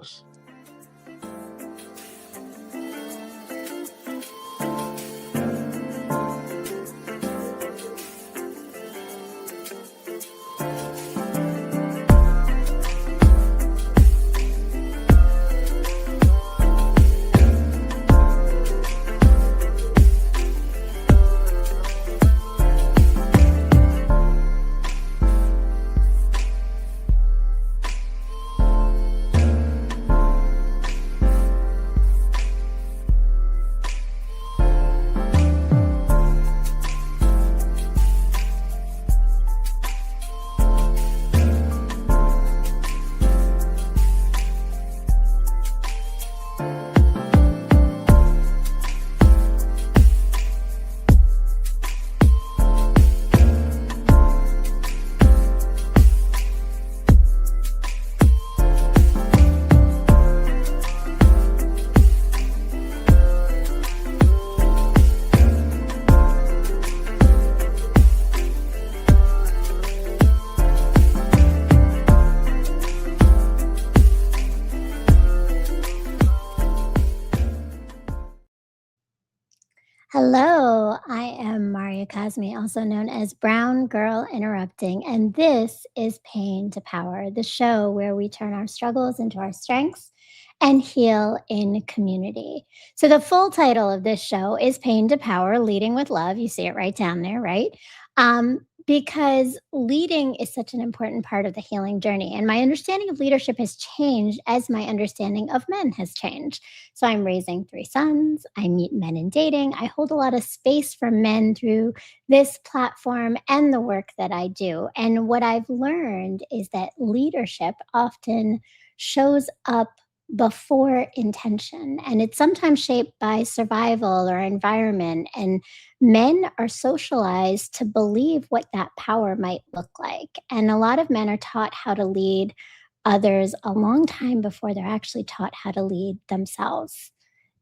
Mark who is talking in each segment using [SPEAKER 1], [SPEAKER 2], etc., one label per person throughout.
[SPEAKER 1] goes.
[SPEAKER 2] Hello, I am Marya Kazmi, also known as Brown Girl Interrupting, and this is Pain to Power, the show where we turn our struggles into our strengths and heal in community. So, the full title of this show is Pain to Power Leading with Love. You see it right down there, right? Because leading is such an important part of the healing journey. And my understanding of leadership has changed as my understanding of men has changed. So I'm raising 3 sons. I meet men in dating. I hold a lot of space for men through this platform and the work that I do. And what I've learned is that leadership often shows up before intention, and it's sometimes shaped by survival or environment. And men are socialized to believe what that power might look like. And a lot of men are taught how to lead others a long time before they're actually taught how to lead themselves.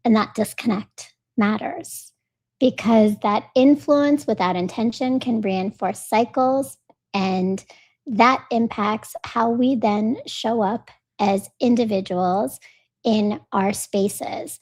[SPEAKER 2] And that disconnect matters because that influence without intention can reinforce cycles, and that impacts how we then show up as individuals in our spaces.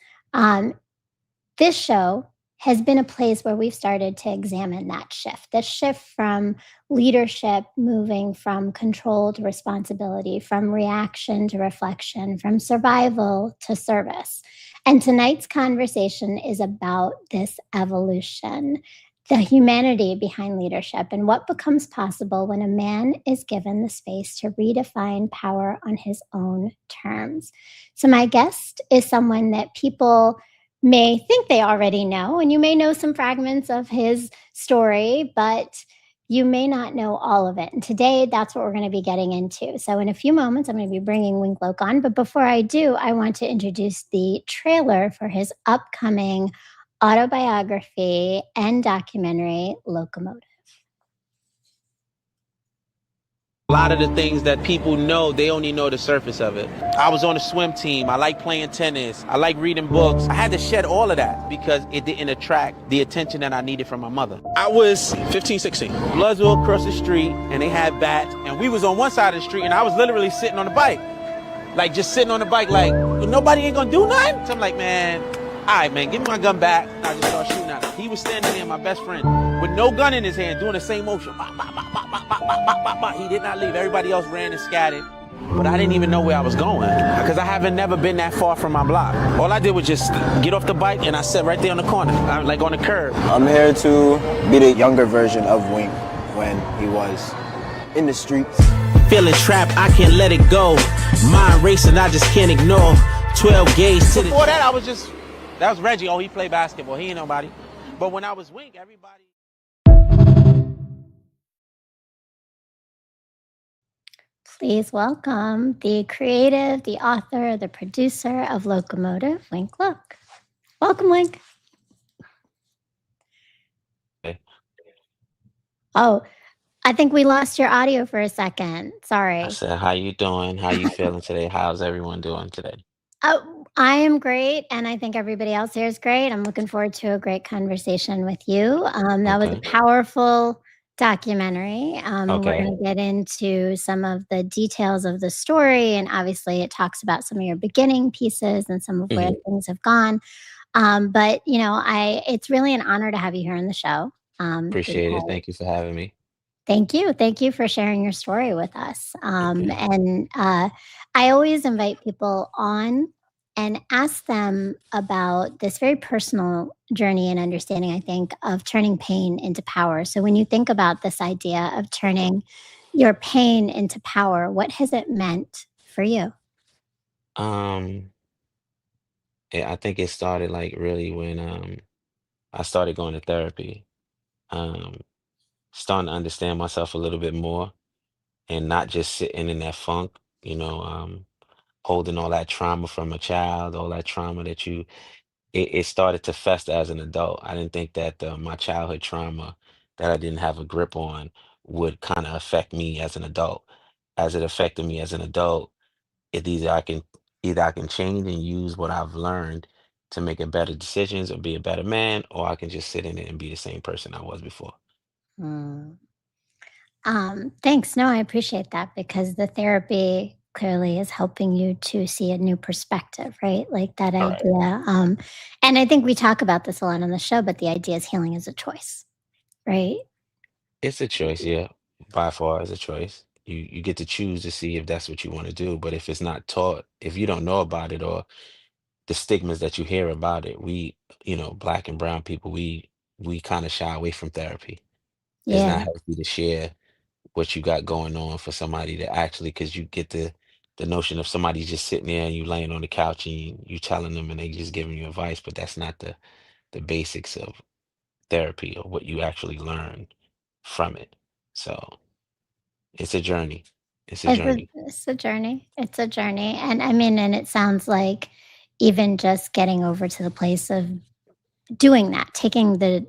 [SPEAKER 2] This show has been a place where we've started to examine that shift, the shift from leadership moving from control to responsibility, from reaction to reflection, from survival to service. And tonight's conversation is about this evolution, the humanity behind leadership, and what becomes possible when a man is given the space to redefine power on his own terms. So my guest is someone that people may think they already know, and you may know some fragments of his story, but you may not know all of it. And today, that's what we're going to be getting into. So in a few moments, I'm going to be bringing Wink Loc on. But before I do, I want to introduce the trailer for his upcoming autobiography and documentary, Locomotive.
[SPEAKER 1] A lot of the things that people know, they only know the surface of it. I was on a swim team. I like playing tennis. I like reading books. I had to shed all of that because it didn't attract the attention that I needed from my mother. I was 15, 16. Bloodsville across the street, and they had bats. And we was on one side of the street, and I was literally sitting on the bike. Like, just sitting on the bike, like, nobody ain't gonna do nothing? So I'm like, man, all right, man, give me my gun back. And I just started shooting at him. He was standing there, my best friend, with no gun in his hand, doing the same motion. Bah, bah, bah, bah, bah, bah, bah, bah, bah, bah. He did not leave. Everybody else ran and scattered. But I didn't even know where I was going because I haven't never been that far from my block. All I did was just get off the bike and I sat right there on the corner, like on the curb.
[SPEAKER 3] I'm here to be the younger version of Wink when he was in the streets.
[SPEAKER 1] Feeling trapped, I can't let it go. Mind racing, I just can't ignore. 12 gauge to before that, that was Reggie. Oh, he played basketball. He ain't nobody. But when I was Wink, everybody.
[SPEAKER 2] Please welcome the creative, the author, the producer of Locomotive, Wink Loc. Welcome, Wink.
[SPEAKER 1] Hey.
[SPEAKER 2] Oh, I think we lost your audio for a second. Sorry.
[SPEAKER 1] I said, how you doing? How you feeling today? How's everyone doing today?
[SPEAKER 2] I am great, and I think everybody else here is great. I'm looking forward to a great conversation with you. That was a powerful documentary. We're
[SPEAKER 1] Okay.
[SPEAKER 2] going to get into some of the details of the story, and obviously, it talks about some of your beginning pieces and some of where
[SPEAKER 1] Hmm.
[SPEAKER 2] things have gone. But I it's really an honor to have you here on the show.
[SPEAKER 1] Appreciate it.
[SPEAKER 2] Because
[SPEAKER 1] Thank you for having me.
[SPEAKER 2] thank you for sharing your story with us.
[SPEAKER 1] Okay.
[SPEAKER 2] And I always invite people on and ask them about this very personal journey and understanding, I think, of turning pain into power. So when you think about this idea of turning your pain into power, what has it meant for you?
[SPEAKER 1] Um, I think it started like really when I started going to therapy. Um, Starting to understand myself a little bit more and not just sitting in that funk, holding all that trauma from a child, all that trauma that it started to fester as an adult. I didn't think that my childhood trauma that I didn't have a grip on would kind of affect me as an adult. As it affected me as an adult, it either I can change and use what I've learned to make a better decisions or be a better man, or I can just sit in it and be the same person I was before.
[SPEAKER 2] Mm. Thanks. No, I appreciate that because the therapy clearly is helping you to see a new perspective, right? Like that
[SPEAKER 1] All right.
[SPEAKER 2] idea. And I think we talk about this a lot on the show, but the idea is healing is a choice, right?
[SPEAKER 1] It's a choice, yeah. By far, it's a choice. You get to choose to see if that's what you want to do. But if it's not taught, if you don't know about it or the stigmas that you hear about it, black and brown people, we kind of shy away from therapy. It's
[SPEAKER 2] Yeah.
[SPEAKER 1] not healthy to share what you got going on for somebody to actually, because you get the notion of somebody just sitting there and you laying on the couch and you telling them and they just giving you advice, but that's not the basics of therapy or what you actually learn from it. So it's a journey. It's a journey.
[SPEAKER 2] It's a journey. It's a journey. And I mean, and it sounds like even just getting over to the place of doing that, taking the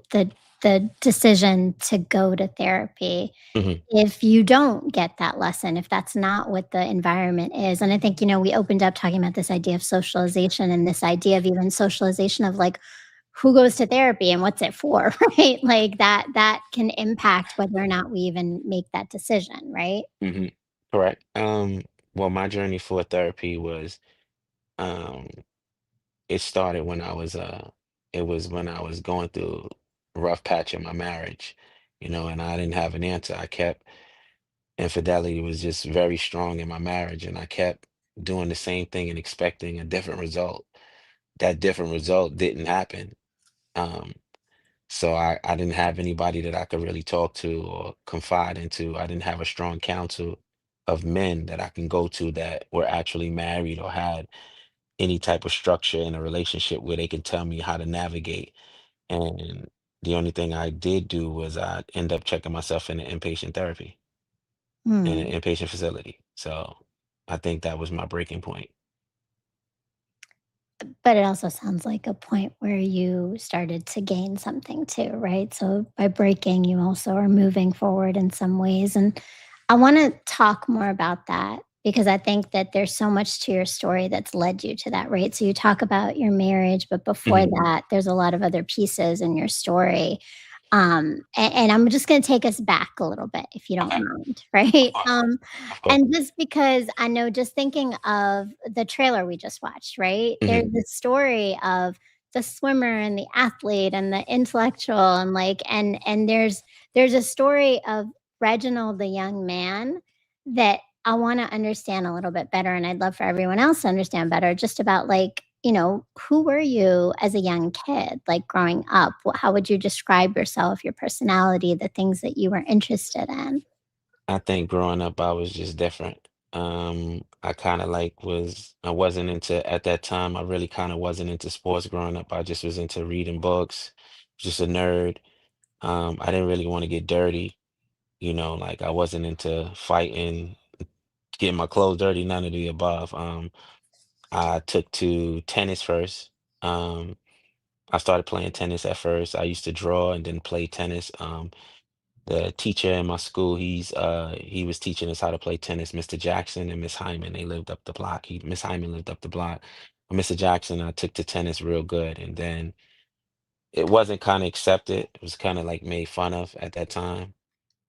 [SPEAKER 2] decision to go to therapy.
[SPEAKER 1] Hmm.
[SPEAKER 2] If you don't get that lesson, if that's not what the environment is, and I think, we opened up talking about this idea of socialization and this idea of even socialization of like who goes to therapy and what's it for, right? Like that can impact whether or not we even make that decision, right?
[SPEAKER 1] Hmm. Correct. Well, my journey for therapy was um it started when it was when I was going through a rough patch in my marriage, and I didn't have an answer. I kept infidelity was just very strong in my marriage, and I kept doing the same thing and expecting a different result. That different result didn't happen. Um, so I didn't have anybody that I could really talk to or confide into. I didn't have a strong counsel of men that I can go to that were actually married or had any type of structure in a relationship where they can tell me how to navigate. And the only thing I did do was I end up checking myself in an inpatient therapy in
[SPEAKER 2] Hmm.
[SPEAKER 1] an inpatient facility. So I think that was my breaking point.
[SPEAKER 2] But it also sounds like a point where you started to gain something too, right? So by breaking, you also are moving forward in some ways. And I want to talk more about that because I think that there's so much to your story that's led you to that, right? So you talk about your marriage, but before
[SPEAKER 1] Mhm.
[SPEAKER 2] that, there's a lot of other pieces in your story. And I'm just going to take us back a little bit, if you don't
[SPEAKER 1] Okay.
[SPEAKER 2] mind,
[SPEAKER 1] Of
[SPEAKER 2] right?
[SPEAKER 1] course. Of course.
[SPEAKER 2] And just because I know, just thinking of the trailer we just watched, right?
[SPEAKER 1] Hmm.
[SPEAKER 2] There's this story of the swimmer and the athlete and the intellectual, and like, and there's a story of Reginald, the young man, that I want to understand a little bit better, and I'd love for everyone else to understand better, just about like, who were you as a young kid, like growing up? How would you describe yourself, your personality, the things that you were interested in?
[SPEAKER 1] I think growing up, I was just different. I kind of I wasn't into, at that time, I really kind of wasn't into sports growing up. I just was into reading books, just a nerd. I didn't really want to get dirty, like I wasn't into fighting, getting my clothes dirty, none of the above. I took to tennis first. Um, I started playing tennis at first. I used to draw and then play tennis. The teacher in my school, he was teaching us how to play tennis. Mr. Jackson and Miss Hyman, they lived up the block. Miss Hyman lived up the block. But Mr. Jackson, I took to tennis real good, and then it wasn't kind of accepted. It was kind of like made fun of at that time.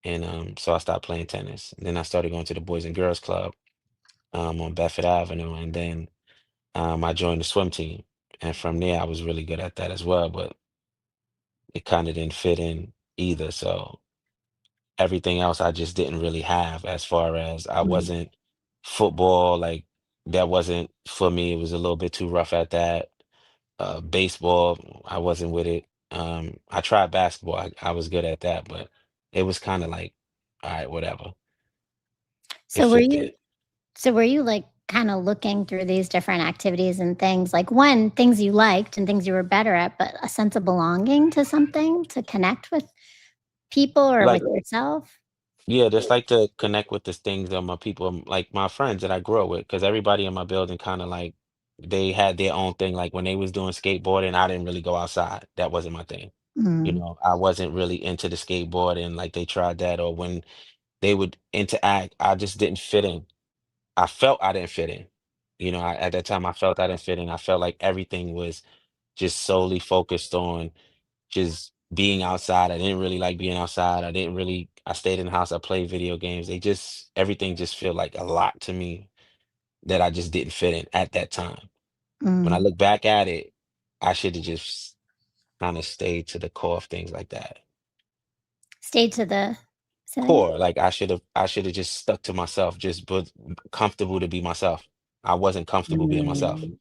[SPEAKER 1] and so I stopped playing tennis. And then I started going to the Boys and Girls Club on Bedford Avenue, and then I joined the swim team. And from there, I was really good at that as well, but it kind of didn't fit in either. So everything else I just didn't really have, as far as I
[SPEAKER 2] Mm.
[SPEAKER 1] wasn't football, like that wasn't for me. It was a little bit too rough at that. Baseball, I wasn't with it. I tried basketball. I was good at that, but it was kind of like, all right, whatever. It
[SPEAKER 2] So were
[SPEAKER 1] fit
[SPEAKER 2] you
[SPEAKER 1] there.
[SPEAKER 2] so were you like kind of looking through these different activities and things like one things you liked and things you were better at, but a sense of belonging to something to connect with people or with
[SPEAKER 1] Like,
[SPEAKER 2] yourself?
[SPEAKER 1] yeah, just like to connect with the things of my people, like my friends that I grew up with, because everybody in my building kind of like they had their own thing. Like when they was doing skateboarding, I didn't really go outside. That wasn't my thing.
[SPEAKER 2] Mm,
[SPEAKER 1] I wasn't really into the skateboarding like they tried that, or when they would interact, I just didn't fit in. I felt I didn't fit in. At that time, I felt I didn't fit in. I felt like everything was just solely focused on just being outside. I didn't really like being outside. I stayed in the house. I played video games. Everything just felt like a lot to me that I just didn't fit in at that time. When I
[SPEAKER 2] mm.
[SPEAKER 1] look back at it, I should have just kind of stayed to the core of things like that.
[SPEAKER 2] Stay to the say that again?
[SPEAKER 1] Core, like I should have just stuck to myself, just but comfortable to be myself. I wasn't comfortable being myself.
[SPEAKER 2] Mm.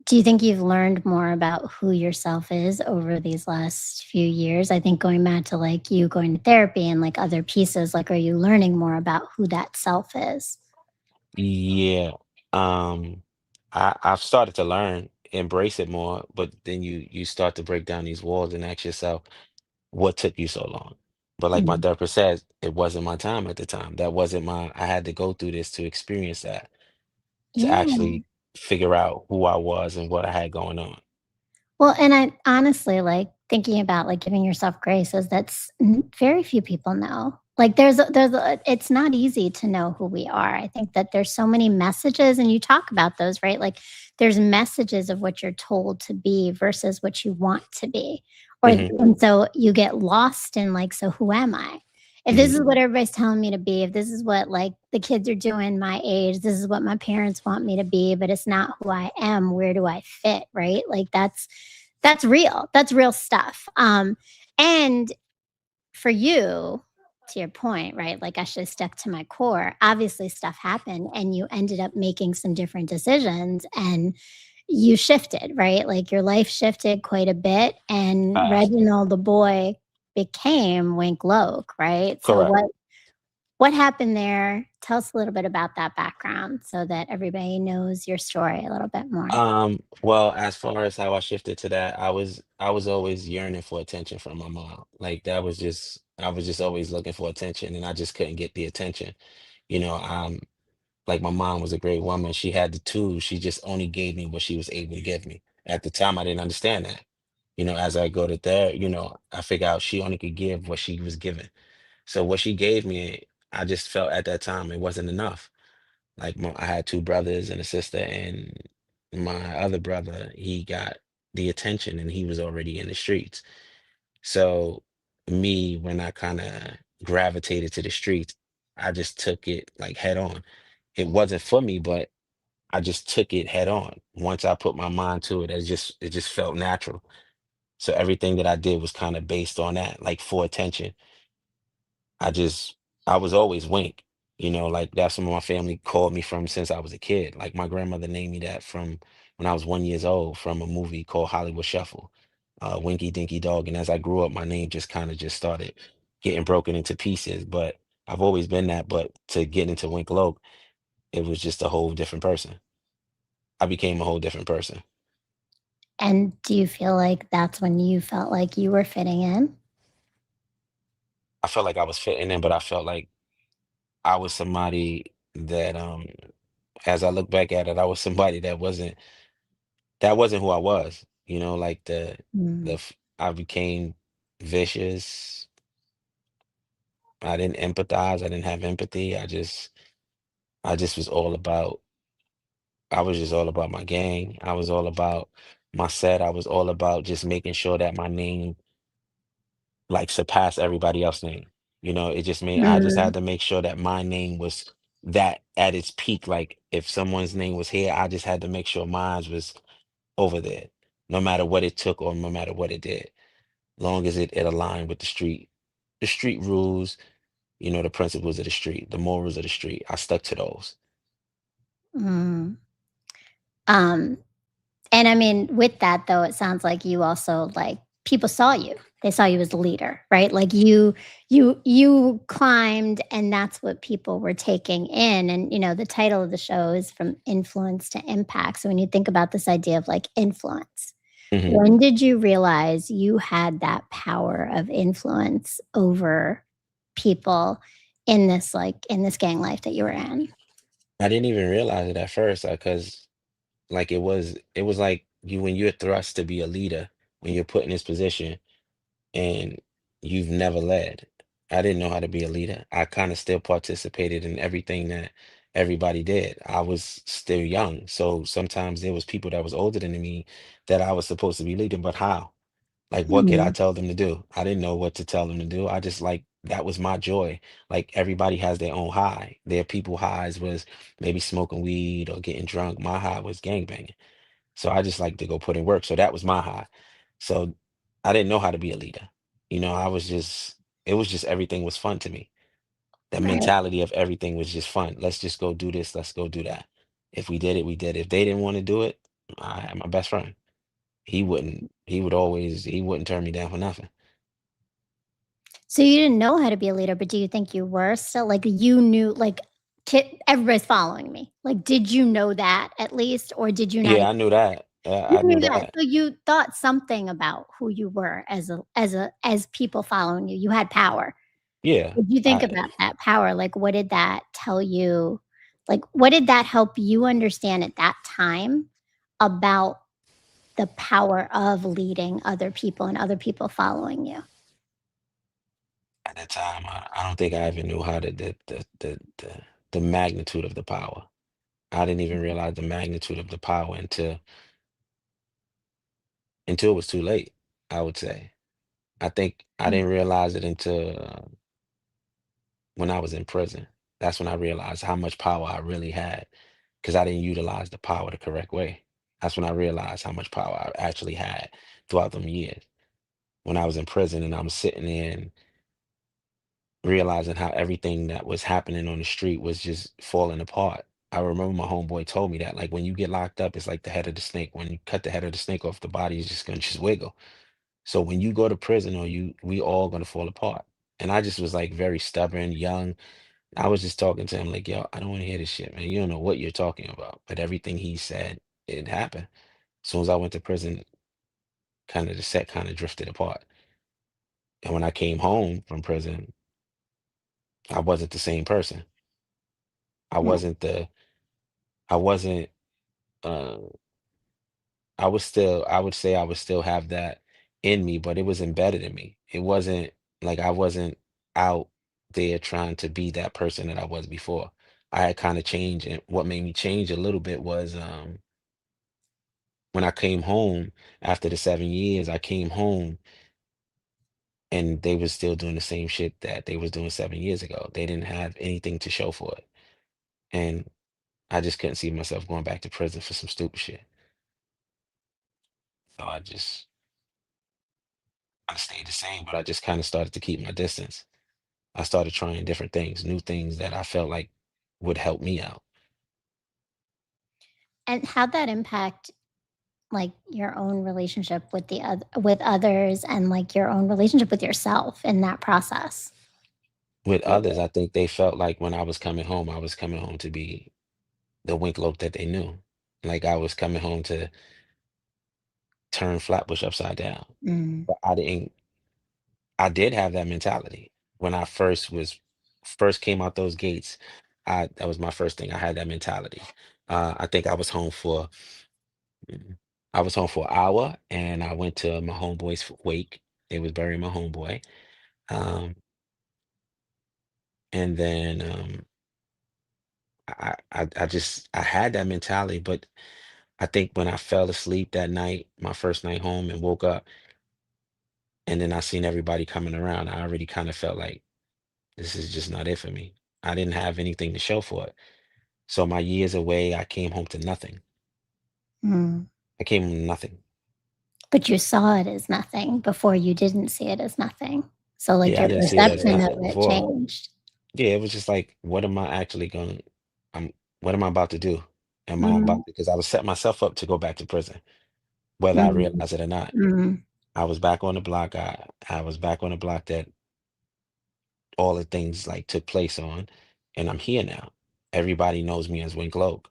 [SPEAKER 2] Do you think you've learned more about who yourself is over these last few years? I think going back to like you going to therapy and like other pieces, like are you learning more about who that self is?
[SPEAKER 1] Yeah. Um, I've started to learn, embrace it more, but then you start to break down these walls and ask yourself, what took you so long? But like my
[SPEAKER 2] Mm.
[SPEAKER 1] therapist says, it wasn't my time at the time. That wasn't I had to go through this to experience that, to
[SPEAKER 2] Yeah.
[SPEAKER 1] actually figure out who I was and what I had going on.
[SPEAKER 2] Well, and I honestly like thinking about like giving yourself grace is very few people know. Like it's not easy to know who we are. I think that there's so many messages and you talk about those, right? Like there's messages of what you're told to be versus what you want to be. Or
[SPEAKER 1] Hmm.
[SPEAKER 2] and so you get lost in like, so who am I? If this
[SPEAKER 1] Hmm.
[SPEAKER 2] is what everybody's telling me to be, if this is what like the kids are doing my age, this is what my parents want me to be, but it's not who I am, where do I fit, right? Like that's real. That's real stuff. And for you, to your point, right? Like I should have stuck to my core. Obviously, stuff happened and you ended up making some different decisions and you shifted, right? Like your life shifted quite a bit. And
[SPEAKER 1] Fast.
[SPEAKER 2] Reginald the boy became Wink Loc, right? So
[SPEAKER 1] Correct.
[SPEAKER 2] what happened there? Tell us a little bit about that background so that everybody knows your story a little bit more.
[SPEAKER 1] Well, as far as how I shifted to that, I was always yearning for attention from my mom. Like that was just I was just always looking for attention and I just couldn't get the attention. You know, um, like my mom was a great woman. She had the tools. She just only gave me what she was able to give me. At the time, I didn't understand that. As I go to there, I figure out she only could give what she was given. So what she gave me, I just felt at that time it wasn't enough. Like I had two brothers and a sister, and my other brother, he got the attention and he was already in the streets. So me, when I kind of gravitated to the streets, I just took it like head on. It wasn't for me, but I just took it head on. Once I put my mind to it, it just felt natural. So everything that I did was kind of based on that, like for attention. I just I was always Wink, like that's what my family called me from since I was a kid. Like my grandmother named me that from when I was 1 years old from a movie called Hollywood Shuffle, Winky Dinky Dog. And as I grew up, my name just kind of just started getting broken into pieces. But I've always been that. But to get into Wink Loc, it was just a whole different person. I became a whole different person.
[SPEAKER 2] And do you feel like that's when you felt like you were fitting in?
[SPEAKER 1] I felt like I was fitting in, but I felt like I was somebody that as I look back at it, I was somebody that wasn't who I was. Like
[SPEAKER 2] Mm.
[SPEAKER 1] I became vicious. I didn't empathize. I didn't have empathy. I just was all about. I was just all about my gang. I was all about my set. I was all about just making sure that my name like surpassed everybody else's name. It just made I just
[SPEAKER 2] Mm,
[SPEAKER 1] had to make sure that my name was that at its peak. Like if someone's name was here, I just had to make sure mine was over there, no matter what it took or no matter what it did, long as it aligned with the street rules, the principles of the street, the morals of the street. I stuck to those.
[SPEAKER 2] mm. Um, and I mean, with that though, it sounds like you also like people saw you. They saw you as a leader, right? Like you climbed and that's what people were taking in. And the title of the show is From Influence to Impact. So when you think about this idea of like influence,
[SPEAKER 1] Hmm.
[SPEAKER 2] when did you realize you had that power of influence over people in this gang life that you were in?
[SPEAKER 1] I didn't even realize it at first because like it was like when you're thrust to be a leader, when you're put in this position and you've never led. I didn't know how to be a leader. I kind of still participated in everything that everybody did. I was still young. So sometimes there was people that was older than me that I was supposed to be leading, but how? Like what could I
[SPEAKER 2] Mm,
[SPEAKER 1] tell them to do? I didn't know what to tell them to do. I just like that was my joy. Like everybody has their own high. Their people highs was maybe smoking weed or getting drunk. My high was gangbanging. So I just like to go put in work. So that was my high. So I didn't know how to be a leader. It was just everything was fun to me. The
[SPEAKER 2] right.
[SPEAKER 1] mentality of everything was just fun. Let's just go do this. Let's go do that. If we did it, we did. If they didn't want to do it, I had my best friend. He wouldn't turn me down for nothing.
[SPEAKER 2] So you didn't know how to be a leader, but do you think you were still like you knew like everybody's following me? Like, did you know that at least, or did you not?
[SPEAKER 1] Yeah, I knew that.
[SPEAKER 2] You
[SPEAKER 1] I knew
[SPEAKER 2] knew that,
[SPEAKER 1] that.
[SPEAKER 2] so you thought something about who you were as people following you. You had power.
[SPEAKER 1] Yeah.
[SPEAKER 2] What do you think about that power? Like, what did that tell you? Like, what did that help you understand at that time about the power of leading other people and other people following you?
[SPEAKER 1] At that time, I don't think I even knew how the magnitude of the power. I didn't even realize the magnitude of the power until it was too late, I would say. I think I
[SPEAKER 2] Mm.
[SPEAKER 1] didn't realize it until when I was in prison. That's when I realized how much power I really had because I didn't utilize the power the correct way. That's when I realized how much power I actually had throughout them years. When I was in prison and I'm sitting there and realizing how everything that was happening on the street was just falling apart. I remember my homeboy told me that, like, when you get locked up, it's like the head of the snake. When you cut the head of the snake off, the body is just gonna just wiggle. So when you go to prison or we all gonna fall apart. And I just was like very stubborn, young. I was just talking to him like, yo, I don't want to hear this shit, man. You don't know what you're talking about. But everything he said, it happened. As soon as I went to prison, kind of the set kind of drifted apart. And when I came home from prison, I wasn't the same person. I
[SPEAKER 2] Mm.
[SPEAKER 1] wasn't the I wasn't uh I would say I would still have that in me, but it was embedded in me. It wasn't like I wasn't out there trying to be that person that I was before. I had kind of changed, and what made me change a little bit was when I came home after the 7 years, I came home and they was still doing the same shit that they was doing 7 years ago. They didn't have anything to show for it. And I just couldn't see myself going back to prison for some stupid shit. So I stayed the same, but I just kind of started to keep my distance. I started trying different things, new things that I felt like would help me out.
[SPEAKER 2] And how'd that impact like your own relationship with with others and like your own relationship with yourself in that process?
[SPEAKER 1] With others, I think they felt like when I was coming home to be the Wink Loc that they knew. Like I was coming home to turn Flatbush upside down.
[SPEAKER 2] Mm.
[SPEAKER 1] But I did have that mentality when I first came out those gates. That was my first thing. I had that mentality. I think mm, I was home for an hour and I went to my homeboy's wake. They was burying my homeboy. Um, and then I had that mentality, but I think when I fell asleep that night, my first night home and woke up, and then I seen everybody coming around, I already kind of felt like This is just not it for me. I didn't have anything to show for it. So my years away, I came home to nothing.
[SPEAKER 2] Mm.
[SPEAKER 1] I came home to nothing.
[SPEAKER 2] But you saw it as nothing before you didn't see it as nothing. So, like,
[SPEAKER 1] Yeah, I
[SPEAKER 2] your
[SPEAKER 1] didn't see it as
[SPEAKER 2] perception of
[SPEAKER 1] nothing
[SPEAKER 2] it
[SPEAKER 1] before.
[SPEAKER 2] changed.
[SPEAKER 1] Yeah, it was just like, what am I actually going I'm what am I about to do? Am I
[SPEAKER 2] Mm,
[SPEAKER 1] about because I was setting myself up to go back to prison, whether I
[SPEAKER 2] mm,
[SPEAKER 1] realize it or not.
[SPEAKER 2] mm.
[SPEAKER 1] I was back on the block. I was back on the block that all the things like took place on, and I'm here now. Everybody knows me as Wink Loc.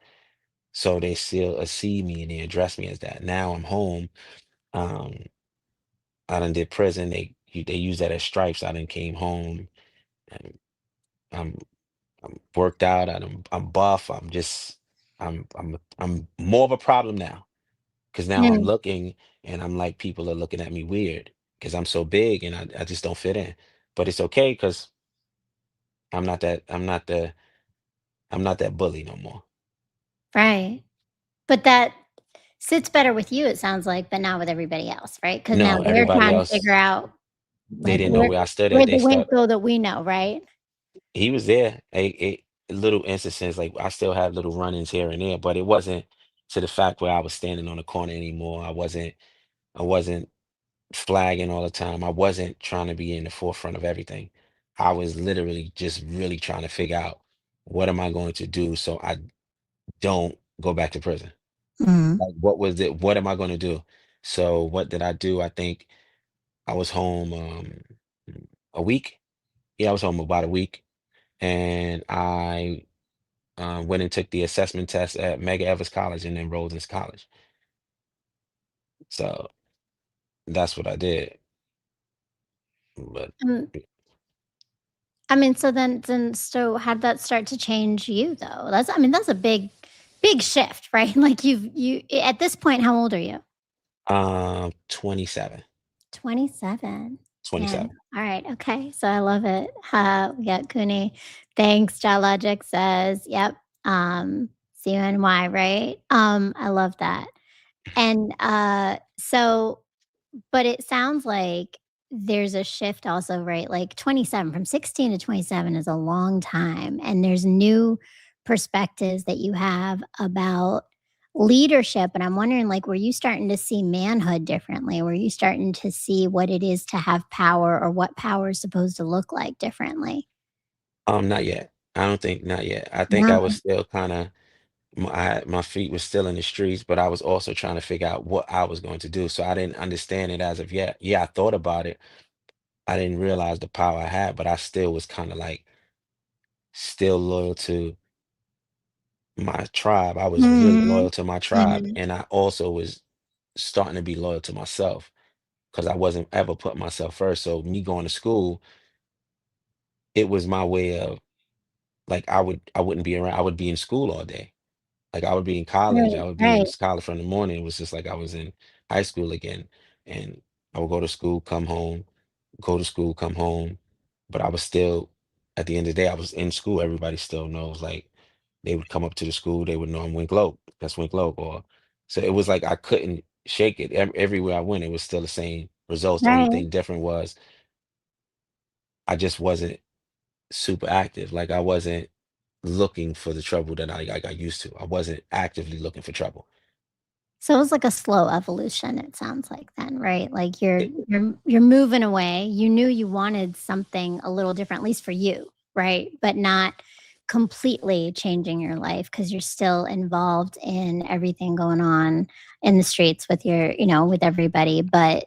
[SPEAKER 1] So they still see me and they address me as that. Now I'm home. Um, I done did prison. They use that as stripes. I done came home. And I'm I'm worked out. I'm buff. I'm more of a problem now because now I'm
[SPEAKER 2] Mm,
[SPEAKER 1] looking and I'm like people are looking at me weird because I'm so big and I just don't fit in. But it's okay because I'm not that bully no more.
[SPEAKER 2] right. But that sits better with you, it sounds like, but not with everybody else, right? Because now
[SPEAKER 1] No,
[SPEAKER 2] they're
[SPEAKER 1] everybody
[SPEAKER 2] trying to figure
[SPEAKER 1] else
[SPEAKER 2] out,
[SPEAKER 1] they
[SPEAKER 2] like,
[SPEAKER 1] didn't know where I stood at.
[SPEAKER 2] where'd
[SPEAKER 1] They
[SPEAKER 2] the Wink
[SPEAKER 1] start
[SPEAKER 2] go that we know, right?
[SPEAKER 1] he was there. A little instances like I still have little run-ins here and there, but it wasn't to the fact where I was standing on the corner anymore. I wasn't flagging all the time. I wasn't trying to be in the forefront of everything. I was literally just really trying to figure out what am I going to do so I don't go back to prison.
[SPEAKER 2] Mhm.
[SPEAKER 1] Like what was it? What am I going to do? So what did I do? I think I was home a week. Yeah, I was home about a week, and I went and took the assessment test at Mega Evers College and enrolled in college. So that's what I did. But
[SPEAKER 2] Mm, I mean, so then so how'd that start to change you, though? That's I mean, that's a big shift, right? Like, you at this point, how old are you?
[SPEAKER 1] 27,
[SPEAKER 2] 27. Man,
[SPEAKER 1] 27.
[SPEAKER 2] alright, okay, so I love it. We got Cooney. Thanks, Logic says, yep, CUNY, right? I love that. And, so but it sounds like there's a shift also, right? Like 27, from 16 to 27 is a long time, and there's new perspectives that you have about leadership, and I'm wondering, like, were you starting to see manhood differently? Were you starting to see what it is to have power or what power is supposed to look like differently?
[SPEAKER 1] Not yet. I don't think not yet. I think I was
[SPEAKER 2] No.
[SPEAKER 1] still kind of my feet were still in the streets, but I was also trying to figure out what I was going to do. So I didn't understand it as of yet. Yeah, I thought about it. I didn't realize the power I had, but I still was kind of like still loyal to my tribe. I was really
[SPEAKER 2] Mhm.
[SPEAKER 1] loyal to my tribe,
[SPEAKER 2] Mhm.
[SPEAKER 1] and I also was starting to be loyal to myself because I wasn't ever putting myself first. So me going to school, it was my way of like I wouldn't be around. I would be in school all day. Like I would be in college.
[SPEAKER 2] Right,
[SPEAKER 1] I would be in
[SPEAKER 2] right.
[SPEAKER 1] college from the morning. It was just like I was in high school again. And I would go to school, come home, go to school, come home. But I was still, at the end of the day, I was in school. Everybody still knows. Like they would come up to the school, they would know I'm Wink Loc. That's Wink Loc. Or so it was like I couldn't shake it. Everywhere I went, it was still the same results. The only
[SPEAKER 2] Right.
[SPEAKER 1] thing different was I just wasn't super active. Like I wasn't looking for the trouble that I got used to. I wasn't actively looking for trouble.
[SPEAKER 2] So it was like a slow evolution, it sounds like then, right? Like
[SPEAKER 1] It,
[SPEAKER 2] you're moving away. You knew you wanted something a little different, at least for you, right? But not completely changing your life because you're still involved in everything going on in the streets with your, with everybody. But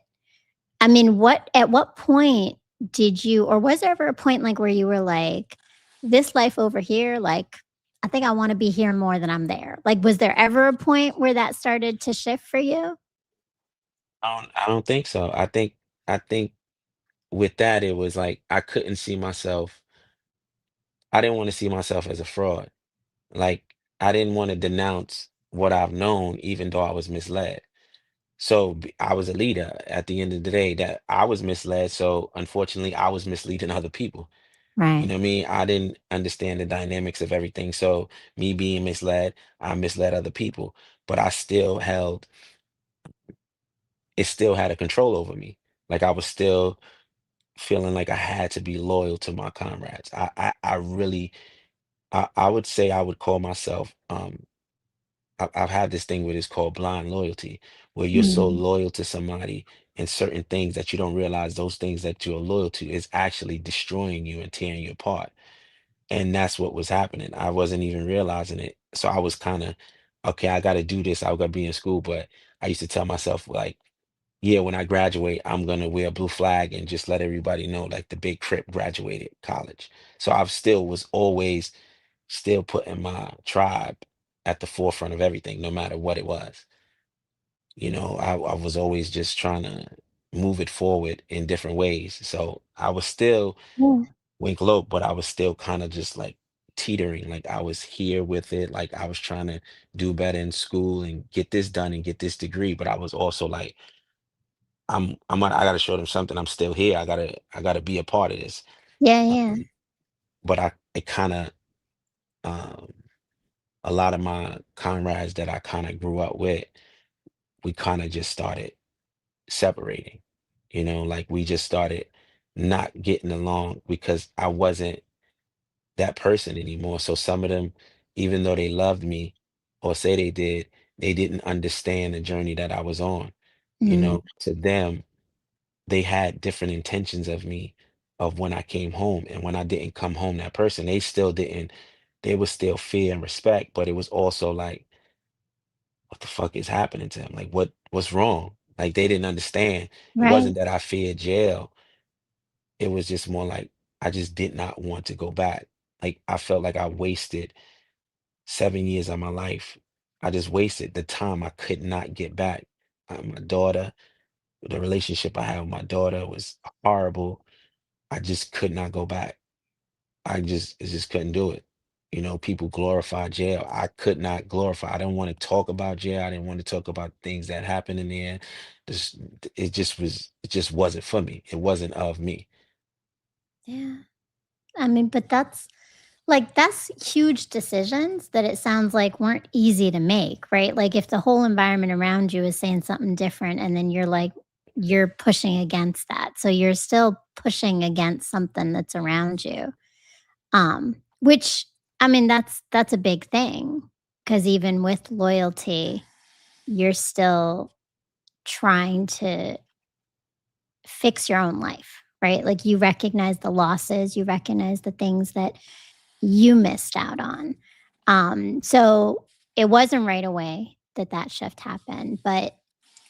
[SPEAKER 2] I mean, at what point did you or was there ever a point, like, where you were like, "This life over here, like, I think I wanna be here more than I'm there." Like, was there ever a point where that started to shift for you?
[SPEAKER 1] I don't think so. I think with that it was like I couldn't see myself. I didn't want to see myself as a fraud. Like I didn't want to denounce what I've known, even though I was misled. So I was a leader at the end of the day that I was misled. So unfortunately, I was misleading other people. You
[SPEAKER 2] Right.
[SPEAKER 1] know what I mean? I didn't understand the dynamics of everything. So me being misled, I misled other people, but I still held, it still had a control over me. Like I was still feeling like I had to be loyal to my comrades. I really, I would say I would call myself, I've had this thing where it's called blind loyalty, where you're so
[SPEAKER 2] Mm.
[SPEAKER 1] loyal to somebody and certain things that you don't realize those things that you're loyal to is actually destroying you and tearing you apart. And that's what was happening. I wasn't even realizing it. So I was kind of, okay, I got to do this. I got to be in school. But I used to tell myself, like, yeah, when I graduate, I'm going to wear a blue flag and just let everybody know, like, the big Crip graduated college. So I've still was always still putting my tribe at the forefront of everything, no matter what it was. I was always just trying to move it forward in different ways. So I was still
[SPEAKER 2] Yeah.
[SPEAKER 1] Wink Loc, but I was still kind of just like teetering. Like I was here with it. Like I was trying to do better in school and get this done and get this degree. But I was also like, I gotta show them something. I'm still here. I gotta be a part of this.
[SPEAKER 2] Yeah, yeah.
[SPEAKER 1] Um, but it kind of, um, a lot of my comrades that I kind of grew up with, we kind of just started separating. Like we just started not getting along because I wasn't that person anymore. So some of them, even though they loved me or say they did, they didn't understand the journey that I was on.
[SPEAKER 2] Mm.
[SPEAKER 1] To them, they had different intentions of me of when I came home. And when I didn't come home, that person, they still didn't, they was still fear and respect, but it was also like, what the fuck is happening to him? Like what's wrong? Like they didn't understand. It
[SPEAKER 2] Right.
[SPEAKER 1] wasn't that I feared jail. It was just more like I just did not want to go back. Like I felt like I wasted 7 years of my life. I just wasted the time I could not get back. My daughter, the relationship I had with my daughter was horrible. I just could not go back. I just couldn't do it. People glorify jail. I could not glorify. I didn't want to talk about jail. I didn't want to talk about things that happened in there. This, it just wasn't for me. It wasn't of me.
[SPEAKER 2] Yeah. I mean, but that's huge decisions that it sounds like weren't easy to make, right? Like if the whole environment around you is saying something different and then you're pushing against that. So you're still pushing against something that's around you. Which I mean that's a big thing because even with loyalty, you're still trying to fix your own life, right? Like you recognize the losses, you recognize the things that you missed out on. So it wasn't right away that that shift happened, but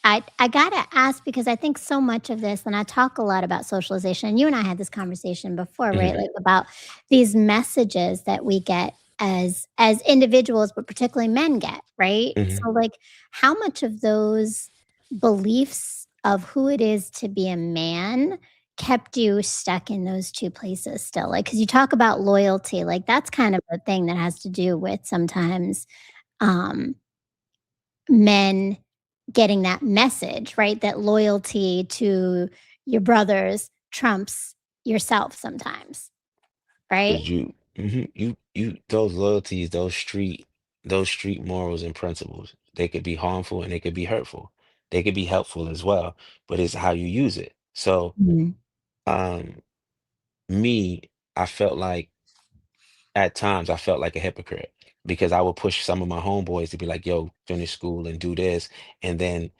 [SPEAKER 2] I gotta ask because I think so much of this, and I talk a lot about socialization. And you and I had this conversation before, right?
[SPEAKER 1] Mhm,
[SPEAKER 2] Like about these messages that we get as individuals, but particularly men get, right?
[SPEAKER 1] mhm.
[SPEAKER 2] So, like, how much of those beliefs of who it is to be a man kept you stuck in those two places still? Like, because you talk about loyalty, like that's kind of a thing that has to do with sometimes um, men getting that message, right? That loyalty to your brothers trumps yourself sometimes, right?
[SPEAKER 1] Cause those loyalties, those street morals and principles, they could be harmful and they could be hurtful. They could be helpful as well, but it's how you use it. So,
[SPEAKER 2] Mhm.
[SPEAKER 1] um, me, I felt like at times I felt like a hypocrite because I would push some of my homeboys to be like, yo, finish school and do this. And then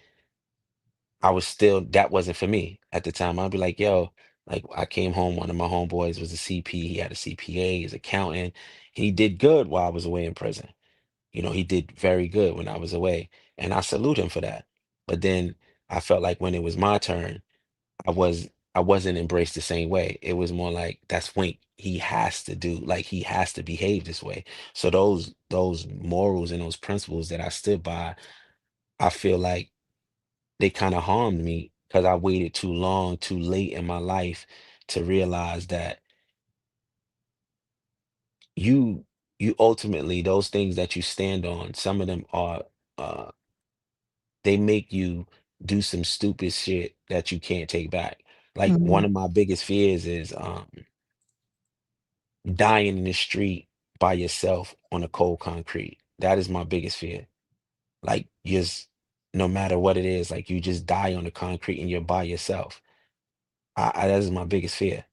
[SPEAKER 1] I was still, that wasn't for me at the time. I'd be like, yo, like I came home, one of my homeboys was a CP, he had a CPA, he's accountant. He did good while I was away in prison. He did very good when I was away. And I salute him for that. But then I felt like when it was my turn, I wasn't embraced the same way. It was more like that's Wink. He has to do like he has to behave this way. So those morals and those principles that I stood by, I feel like they kind of harmed me because I waited too long, too late in my life to realize that you you ultimately those things that you stand on, some of them are uh they make you do some stupid shit that you can't take back. Like one
[SPEAKER 2] Mhm.
[SPEAKER 1] of my biggest fears is dying in the street by yourself on a cold concrete. That is my biggest fear. Like just no matter what it is, like you just die on the concrete and you're by yourself. That is my biggest fear.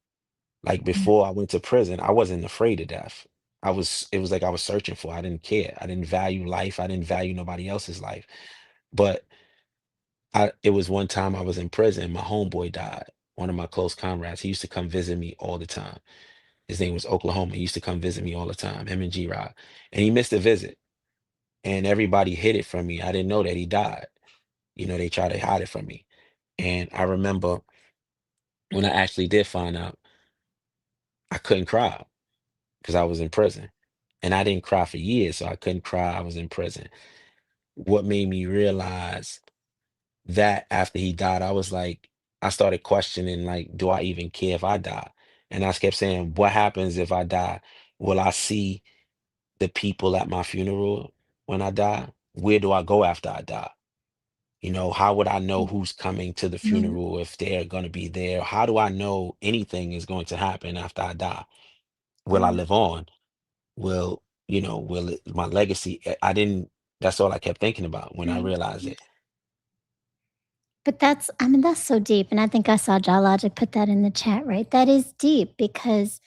[SPEAKER 1] Like before I went to prison, I wasn't afraid of death. It was like I was searching for. I didn't care. I didn't value life. I didn't value nobody else's life. But it was one time I was in prison. My homeboy died. One of my close comrades. He used to come visit me all the time. His name was Oklahoma. He used to come visit me all the time. Him and G Rod. And he missed a visit. And everybody hid it from me. I didn't know that he died. They tried to hide it from me. And I remember when I actually did find out, I couldn't cry because I was in prison. And I didn't cry for years, so I couldn't cry. I was in prison. What made me realize that after he died, I was like, I started questioning, like, do I even care if I die? And I kept saying, what happens if I die? Will I see the people at my funeral when I die? Where do I go after I die? How would I know who's coming to the
[SPEAKER 2] Mhm.
[SPEAKER 1] funeral if they're going to be there? How do I know anything is going to happen after I die? Will I
[SPEAKER 2] Yeah.
[SPEAKER 1] live on? My legacy? I didn't, that's all I kept thinking about when I
[SPEAKER 2] Right.
[SPEAKER 1] realized it.
[SPEAKER 2] But I mean, that's so deep. And I think I saw Logic put that in the chat, right? That is deep because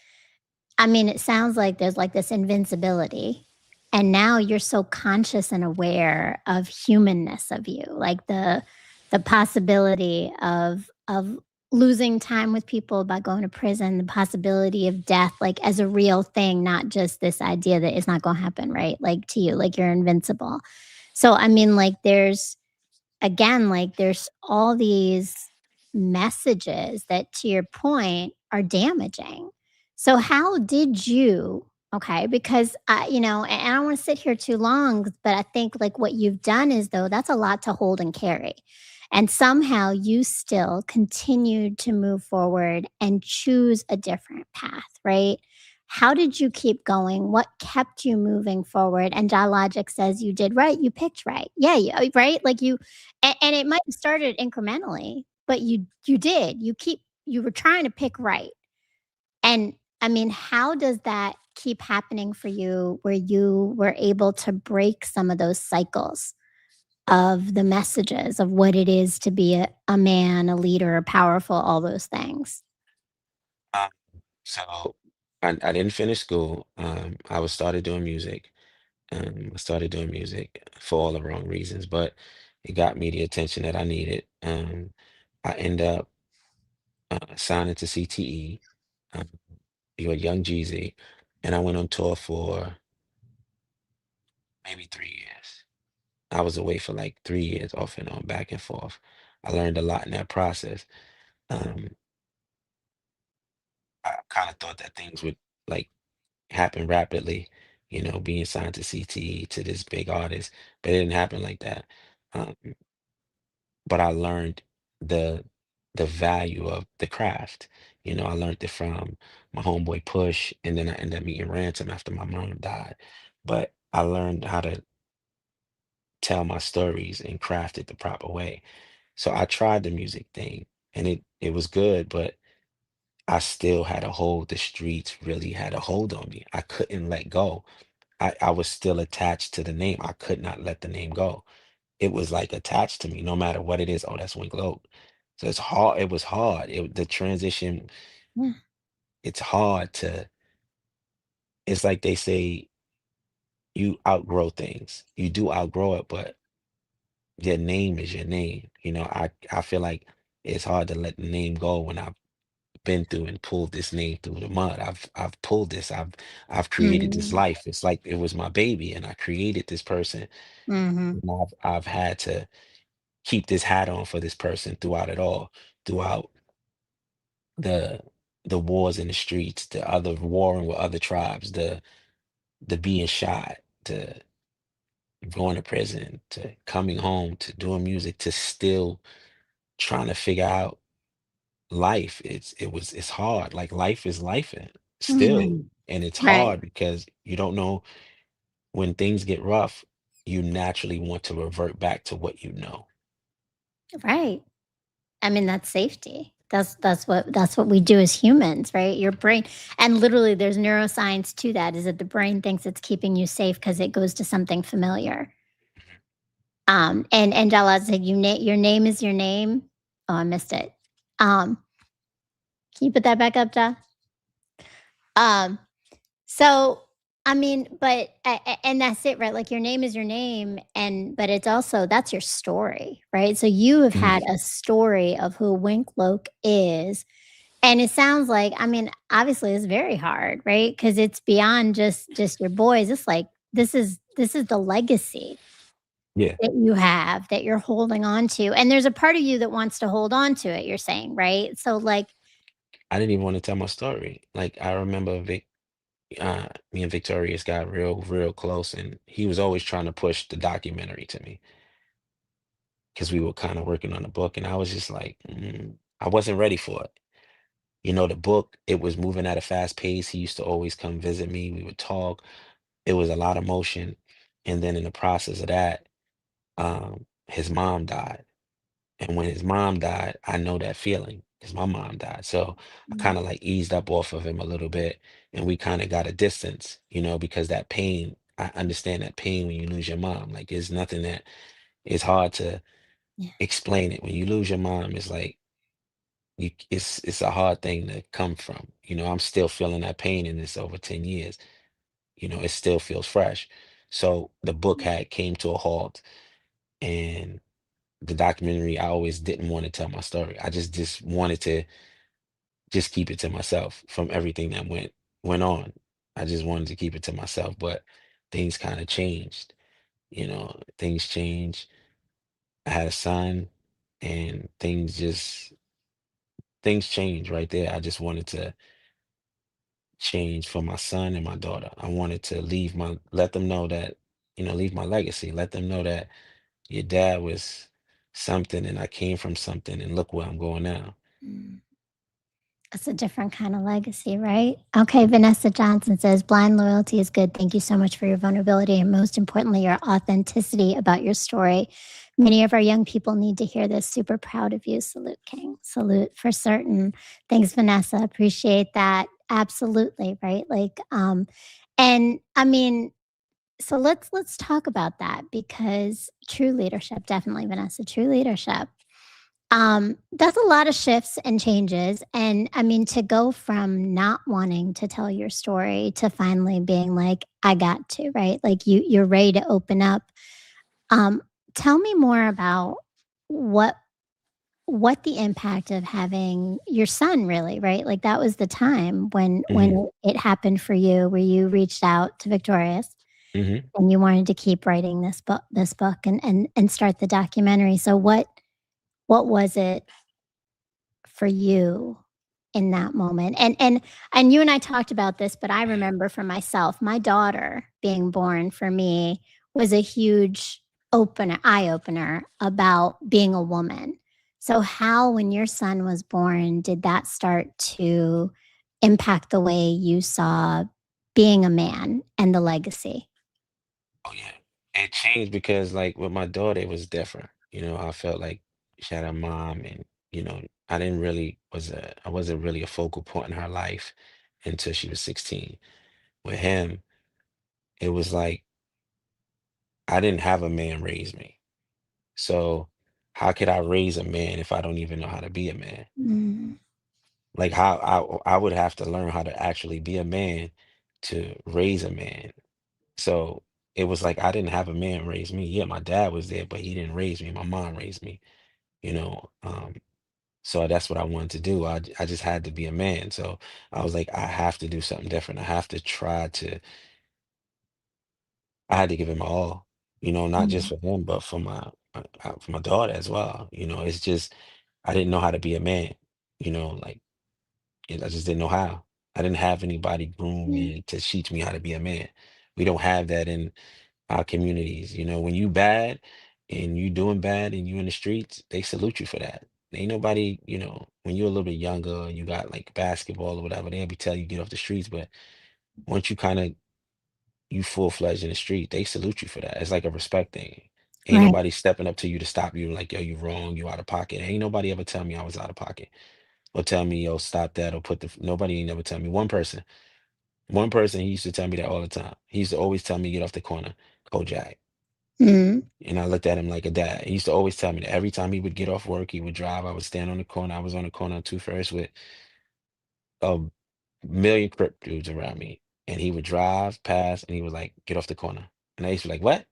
[SPEAKER 2] I mean, it sounds like there's like this invincibility. And now you're so conscious and aware of humanness of you, like the possibility of losing time with people by going to prison, the possibility of death like as a real thing, not just this idea that it's not going to happen, right? Like to you, like you're invincible. So I mean, like there's all these messages that, to your point, are damaging. So how did you okay, because and I don't wanna sit here too long, but I think, like, what you've done is, though, that's a lot to hold and carry, and somehow you still continued to move forward and choose a different path, right? How did you keep going? What kept you moving forward? And Logic says you did right, you picked right. Yeah, right? Like, and it might have started incrementally, but you did. You were trying to pick right. And I mean, how does that keep happening for you where you were able to break some of those cycles of the messages of what it is to be a man, a leader, powerful, all those things?
[SPEAKER 1] Um, so I didn't finish school. I was started doing music. I started doing music for all the wrong reasons, but it got me the attention that I needed. I end up signing to CTE. Um, you're a young Jeezy, and I went on tour for maybe 3 years. I was away for like 3 years, off and on, back and forth. I learned a lot in that process. Um, I kind of thought that things would like happen rapidly, being signed to CTE to this big artist, but it didn't happen like that. Um, but I learned the the value of the craft. I learned it from my homeboy Push, and then I ended up meeting Ransom after my mom died. But I learned how to tell my stories and craft it the proper way. So I tried the music thing, and it was good, but I still had a hold. The streets really had a hold on me. I couldn't let go. I was still attached to the name. I could not let the name go. It was like attached to me, no matter what it is. Oh, that's Wink Loc. So it's hard. It was hard. The transition,
[SPEAKER 2] Yeah.
[SPEAKER 1] it's hard to, it's like they say, you outgrow things. You do outgrow it, but your name is your name. I feel like it's hard to let the name go when I've been through and pulled this name through the mud. I've pulled this. I've created this
[SPEAKER 2] Mhm.
[SPEAKER 1] life. It's like it was my baby, and I created this person.
[SPEAKER 2] Mhm.
[SPEAKER 1] And I've had to keep this hat on for this person throughout it all, throughout the the wars in the streets, the other warring with other tribes, the being shot, to going to prison, to coming home, to doing music, to still trying to figure out life. It's hard. Like life is life still.
[SPEAKER 2] Mhm.
[SPEAKER 1] And it's
[SPEAKER 2] Right.
[SPEAKER 1] hard because you don't know when things get rough, you naturally want to revert back to what you know.
[SPEAKER 2] Right. I mean, that's safety. That's what we do as humans, right? Your brain and literally there's neuroscience to that, is that the brain thinks it's keeping you safe because it goes to something familiar. And Jalad said, your name is your name." Oh, I missed it. Um, Can you put that back up, Josh? Um, so I mean, but and that's it, right? Like your name is your name, and but it's also that's your story, right? So you have
[SPEAKER 1] Mhm.
[SPEAKER 2] had a story of who Wink Loc is, and it sounds like, I mean, obviously it's very hard, right? Because it's beyond just your boys. It's like this is the legacy
[SPEAKER 1] Yeah.
[SPEAKER 2] that you have that you're holding on to, and there's a part of you that wants to hold on to it. You're saying, right? So like,
[SPEAKER 1] I didn't even want to tell my story. Like I remember me and Victorious got real close, and he was always trying to push the documentary to me because we were kind of working on the book, and I was just like, I wasn't ready for it. You know, the book, it was moving at a fast pace. He used to always come visit me. We would talk. It was a lot of motion. And then in the process of that, his mom died. And when his mom died, I know that feeling because my mom died. So I kind
[SPEAKER 2] mm,
[SPEAKER 1] of like eased up off of him a little bit, and we kind of got a distance, because that pain, I understand that pain when you lose your mom. Like it's nothing that it's hard to
[SPEAKER 2] yeah.
[SPEAKER 1] explain it. When you lose your mom, it's like it's a hard thing to come from. I'm still feeling that pain in this over 10 years. It still feels fresh. So the book had came to a halt, and the documentary, I always didn't want to tell my story. I just wanted to just keep it to myself from everything that went on. I just wanted to keep it to myself, but things kind of changed. Things changed. I had a son, and things changed right there. I just wanted to change for my son and my daughter. I wanted to let them know that, leave my legacy. Let them know that your dad was something and I came from something, and look where I'm going now.
[SPEAKER 2] Mm. It's a different kind of legacy, right? Okay, Vanessa Johnson says, blind loyalty is good. Thank you so much for your vulnerability and most importantly, your authenticity about your story. Many of our young people need to hear this. Super proud of you. Salute, King. Salute for certain. Thanks, Vanessa. Appreciate that. Absolutely, right? And I mean, so let's talk about that because true leadership, definitely, Vanessa, true leadership. That's a lot of shifts and changes. And I mean, to go from not wanting to tell your story to finally being like, I got to, right? Like you're ready to open up. Um, Tell me more about what what the impact of having your son really, right? Like that was the time when
[SPEAKER 1] Hmm.
[SPEAKER 2] it happened for you where you reached out to Victorious
[SPEAKER 1] Hmm.
[SPEAKER 2] and you wanted to keep writing this book and start the documentary. So what was it for you in that moment? And you and I talked about this, but I remember for myself, my daughter being born for me was a huge eye opener about being a woman. So how, when your son was born, did that start to impact the way you saw being a man and the legacy?
[SPEAKER 1] Oh yeah. It changed because like with my daughter, it was different. I felt like she had a mom, and I didn't really I wasn't really a focal point in her life until she was 16. With him, it was like I didn't have a man raise me. So how could I raise a man if I don't even know how to be a man?
[SPEAKER 2] Mm,
[SPEAKER 1] Like how I would have to learn how to actually be a man to raise a man. So it was like I didn't have a man raise me. Yeah, my dad was there, but he didn't raise me. My mom raised me, you know. So that's what I wanted to do. I just had to be a man. So I was like, I have to do something different. I have to try to. I had to give him my all, not just
[SPEAKER 2] mm,
[SPEAKER 1] for him, but for my daughter as well. It's just I didn't know how to be a man. Like I just didn't know how. I didn't have anybody groom
[SPEAKER 2] yeah,
[SPEAKER 1] me to teach me how to be a man. We don't have that in our communities. When you bad and you doing bad and you in the streets, they salute you for that. Ain't nobody, when you're a little bit younger and you got like basketball or whatever, they'll be telling you get off the streets. But once you full fledged in the street, they salute you for that. It's like a respect thing. Ain't
[SPEAKER 2] right.
[SPEAKER 1] nobody stepping up to you to stop you like, yo, you wrong, you out of pocket. Ain't nobody ever tell me I was out of pocket or tell me, yo, stop that or nobody ain't never tell me. One person, he used to tell me that all the time. He used to always tell me, get off the corner, Kojak.
[SPEAKER 2] Mm,
[SPEAKER 1] And I looked at him like a dad. He used to always tell me that every time he would get off work, he would drive. I would stand on the corner. I was on the corner on Two First with a million Crip dudes around me, and he would drive past, and he was like, "Get off the corner," and I used to be like, "What?"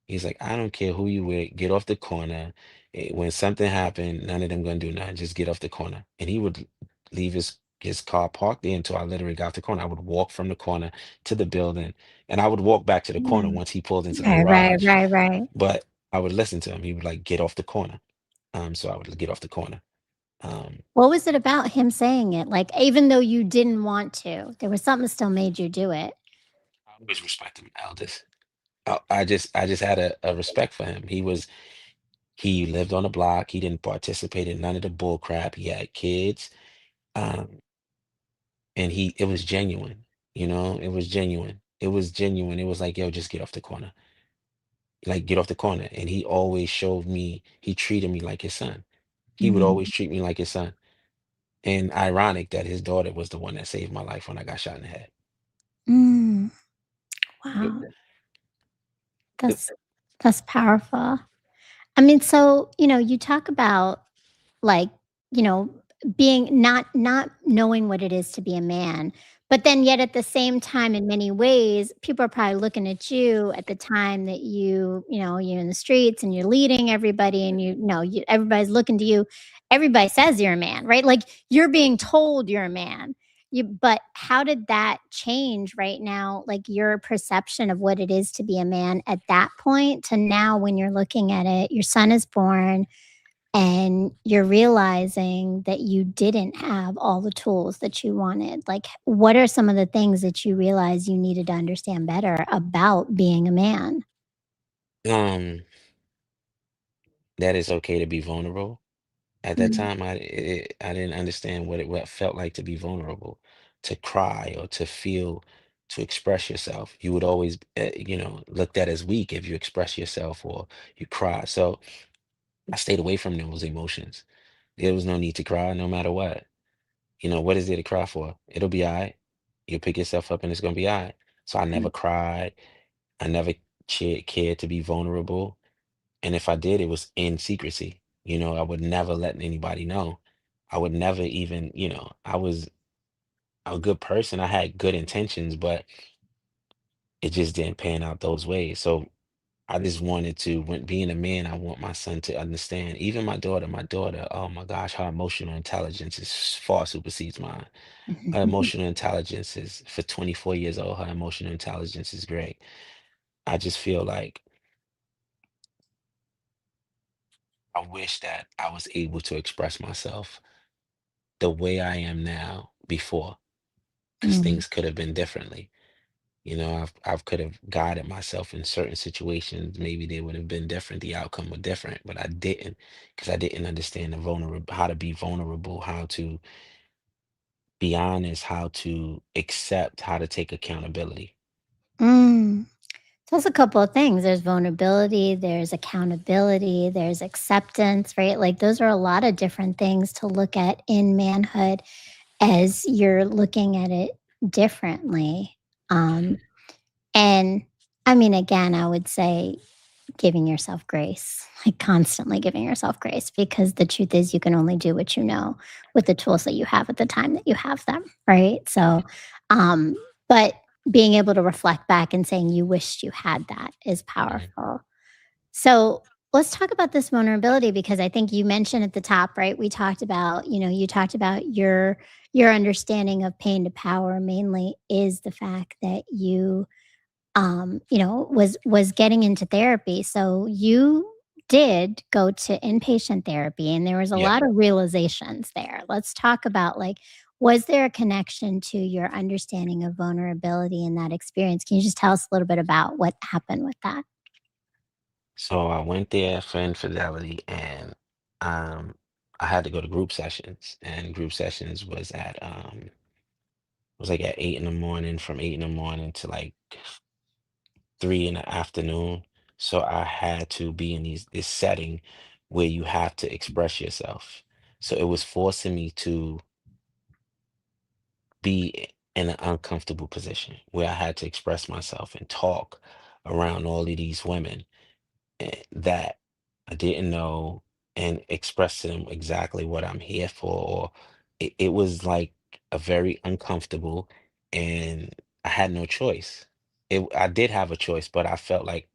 [SPEAKER 1] He's like, "I don't care who you with, get off the corner. When something happened, none of them gonna do nothing. Just get off the corner." And he would leave his car parked there until I literally got off the corner. I would walk from the corner to the building, and I would walk back to the corner
[SPEAKER 2] Mm.
[SPEAKER 1] once he pulled into the
[SPEAKER 2] Right, right,
[SPEAKER 1] garage.
[SPEAKER 2] right, right.
[SPEAKER 1] But I would listen to him. He would like get off the corner. So I would get off the corner. Um,
[SPEAKER 2] What was it about him saying it? Like, even though you didn't want to, there was something that still made you do it.
[SPEAKER 1] I always respected my elders. I just had a respect for him. He lived on the block. He didn't participate in none of the bull crap. He had kids. Um, and it was genuine, it was genuine. It was genuine. It was like, yo, just get off the corner. Like, get off the corner. And he always showed me, he treated me like his son. He would
[SPEAKER 2] Mhm.
[SPEAKER 1] always treat me like his son. And ironic that his daughter was the one that saved my life when I got shot in the head.
[SPEAKER 2] Mm,
[SPEAKER 1] Yep.
[SPEAKER 2] wow.
[SPEAKER 1] Yep.
[SPEAKER 2] That's powerful. I mean, so, you talk about like, you know, being not knowing what it is to be a man, but then yet at the same time, in many ways, people are probably looking at you at the time that you're in the streets and you're leading everybody and everybody's looking to you. Everybody says you're a man, right? Like you're being told you're a man. But how did that change right now, like your perception of what it is to be a man at that point to now when you're looking at it, your son is born and you're realizing that you didn't have all the tools that you wanted. Like, what are some of the things that you realize you needed to understand better about being a man?
[SPEAKER 1] Um, that it's okay to be vulnerable. At that
[SPEAKER 2] Mm,
[SPEAKER 1] time, I didn't understand what felt like to be vulnerable, to cry or to feel, to express yourself. You would always, looked at as weak if you express yourself or you cry. So I stayed away from those emotions. There was no need to cry, no matter what. What is there to cry for? It'll be all right. You'll pick yourself up and it's gonna be all right. So I never
[SPEAKER 2] mm,
[SPEAKER 1] cried. I never cared to be vulnerable. And if I did, it was in secrecy. I would never let anybody know. I would never even, I was a good person. I had good intentions, but it just didn't pan out those ways. So I just wanted to, when being a man, I want my son to understand. Even my daughter, oh my gosh, her emotional intelligence is far supersedes mine. Her
[SPEAKER 2] mhm,
[SPEAKER 1] emotional intelligence is, for 24 years old, her emotional intelligence is great. I just feel like I wish that I was able to express myself the way I am now before, because
[SPEAKER 2] mm,
[SPEAKER 1] things could have been differently. I've could have guided myself in certain situations. Maybe they would have been different. The outcome was different, but I didn't because I didn't understand how to be vulnerable, how to be honest, how to accept, how to take accountability.
[SPEAKER 2] mm. So that's a couple of things. There's vulnerability, there's accountability, there's acceptance, right? Like those are a lot of different things to look at in manhood as you're looking at it differently. Um, and I mean, again, I would say giving yourself grace, like constantly giving yourself grace, because the truth is you can only do what you know with the tools that you have at the time that you have them, right? So, um, but being able to reflect back and saying you wished you had that is
[SPEAKER 1] Mhm.
[SPEAKER 2] powerful. So let's talk about this vulnerability because I think you mentioned at the top, right? We talked about, you talked about your understanding of pain to power mainly is the fact that you was getting into therapy. So you did go to inpatient therapy and there was a
[SPEAKER 1] Yeah.
[SPEAKER 2] lot of realizations there. Let's talk about like, was there a connection to your understanding of vulnerability in that experience? Can you just tell us a little bit about what happened with that?
[SPEAKER 1] So I went there for infidelity, and um, I had to go to group sessions, and group sessions was like at 8 in the morning, from 8 in the morning to like 3 in the afternoon. So I had to be in this setting where you have to express yourself. So it was forcing me to be in an uncomfortable position where I had to express myself and talk around all of these women that I didn't know, and express to them exactly what I'm here for. Or it was like a very uncomfortable, and I had no choice. I did have a choice, but I felt like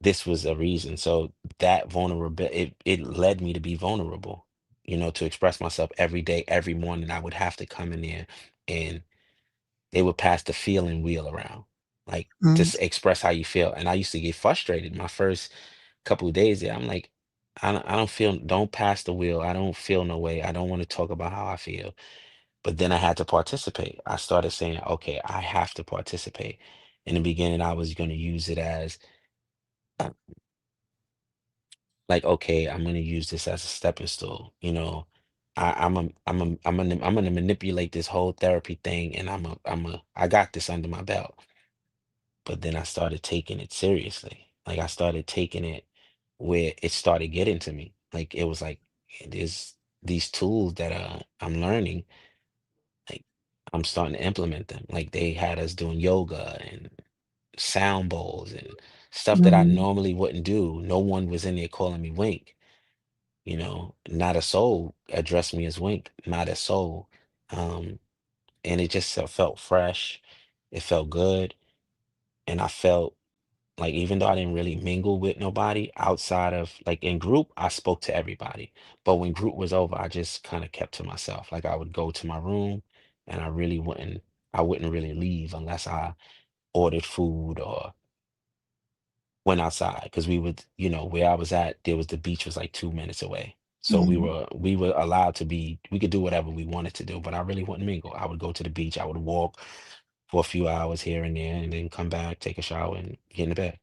[SPEAKER 1] this was a reason. So that vulnerability, it led me to be vulnerable, to express myself every day, every morning. I would have to come in there and they would pass the feeling wheel around, like
[SPEAKER 2] Mm.
[SPEAKER 1] just express how you feel. And I used to get frustrated my first couple of days there. I'm like, don't pass the wheel. I don't feel no way. I don't want to talk about how I feel. But then I had to participate. I started saying, okay, I have to participate. In the beginning, I was going to use it as uh, like, okay, I'm going to use this as a stepping stool. I'm gonna manipulate this whole therapy thing, and I got this under my belt. But then I started taking it seriously. Like I started taking it where it started getting to me. Like it was like there's these tools that I'm learning, like I'm starting to implement them. Like they had us doing yoga and sound bowls and stuff that I
[SPEAKER 2] Mm.
[SPEAKER 1] normally wouldn't do. No one was in there calling me Wink, not a soul addressed me as Wink, not a soul. Um, and it just felt fresh. It felt good. And I felt like even though I didn't really mingle with nobody outside of like in group, I spoke to everybody. But when group was over, I just kind of kept to myself. Like I would go to my room and I wouldn't really leave unless I ordered food or went outside because where I was at, there was the beach was like 2 minutes away. So
[SPEAKER 2] Mm.
[SPEAKER 1] we were allowed to we could do whatever we wanted to do, but I really wouldn't mingle. I would go to the beach, I would walk for a few hours here and there, and then come back, take a shower, and get in the bed.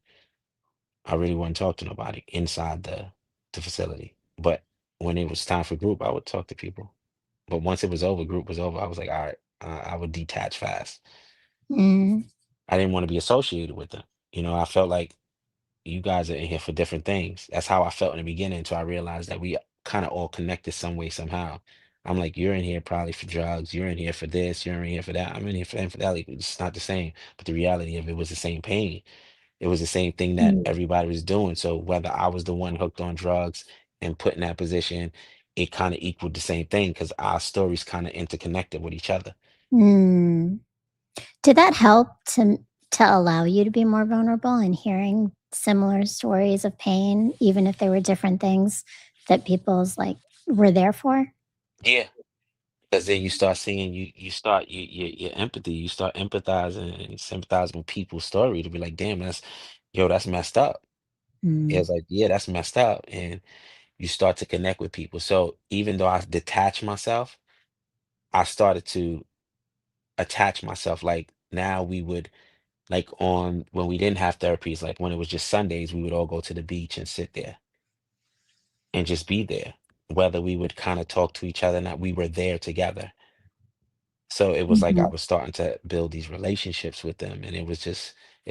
[SPEAKER 1] I really wouldn't talk to nobody inside the facility. But when it was time for group, I would talk to people. But once it was over, group was over, I was like, all right, I would detach fast.
[SPEAKER 2] Mm.
[SPEAKER 1] I didn't want to be associated with them. I felt like you guys are in here for different things. That's how I felt in the beginning until I realized that we kind of all connected some way, somehow. I'm like, you're in here probably for drugs. You're in here for this. You're in here for that. I'm in here for infidelity. It's not the same. But the reality of it was the same pain. It was the same thing that
[SPEAKER 2] Mm.
[SPEAKER 1] everybody was doing. So whether I was the one hooked on drugs and put in that position, it kind of equaled the same thing because our stories kind of interconnected with each other.
[SPEAKER 2] Mm. Did that help to allow you to be more vulnerable in hearing similar stories of pain, even if they were different things that people's like were there for?
[SPEAKER 1] Yeah. Because then you start seeing you start your empathy, you start empathizing and sympathizing with people's story to be like, damn, that's messed up.
[SPEAKER 2] Mm.
[SPEAKER 1] It's like, yeah, that's messed up. And you start to connect with people. So even though I detached myself, I started to attach myself. Like now we would like on when we didn't have therapies, like when it was just Sundays, we would all go to the beach and sit there and just be there. Whether we would kind of talk to each other or not, we were there together. So it was like I
[SPEAKER 2] Mhm.
[SPEAKER 1] was starting to build these relationships with them, and it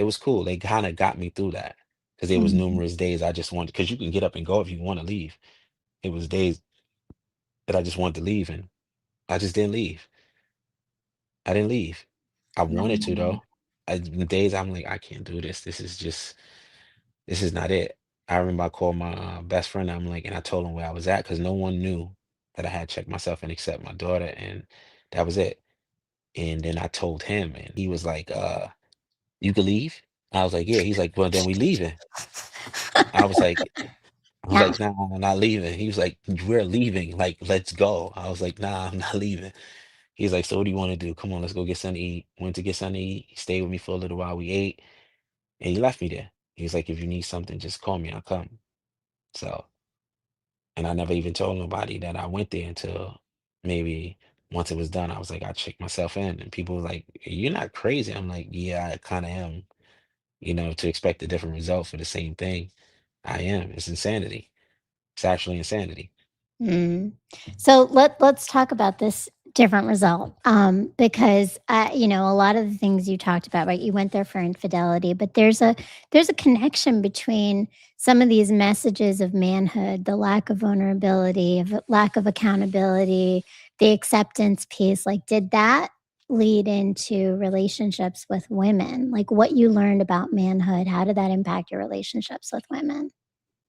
[SPEAKER 1] was cool. They kind of got me through that because there was
[SPEAKER 2] Mhm.
[SPEAKER 1] numerous days I just wanted because you can get up and go if you want to leave. It was days that I just wanted to leave, and I just didn't leave. I didn't leave. I wanted to
[SPEAKER 2] Mm.
[SPEAKER 1] though. Days I'm like, I can't do this. This is not it. I remember I called my best friend. I'm like, and I told him where I was at because no one knew that I had checked myself in except my daughter, and that was it. And then I told him, and he was like, "You could leave." I was like, "Yeah." He's like, "Well, then we leaving." I was like,
[SPEAKER 2] Yeah.
[SPEAKER 1] "Nah, I'm not leaving." He was like, "We're leaving. Like, let's go." I was like, "Nah, I'm not leaving." He's like, "So what do you want to do? Come on, let's go get something to eat." Went to get something to eat. He stayed with me for a little while. We ate, and he left me there. He was like, "If you need something, just call me. I'll come." So, and I never even told nobody that I went there until maybe once it was done. I was like, I checked myself in, and people were like, "You're not crazy." I'm like, "Yeah, I kind of am." To expect a different result for the same thing. I am. It's insanity. It's actually insanity.
[SPEAKER 2] Mm. So let's talk about this different result, because a lot of the things you talked about, right? You went there for infidelity, but there's a connection between some of these messages of manhood, the lack of vulnerability, of lack of accountability, the acceptance piece. Like, did that lead into relationships with women? Like, what you learned about manhood, how did that impact your relationships with women?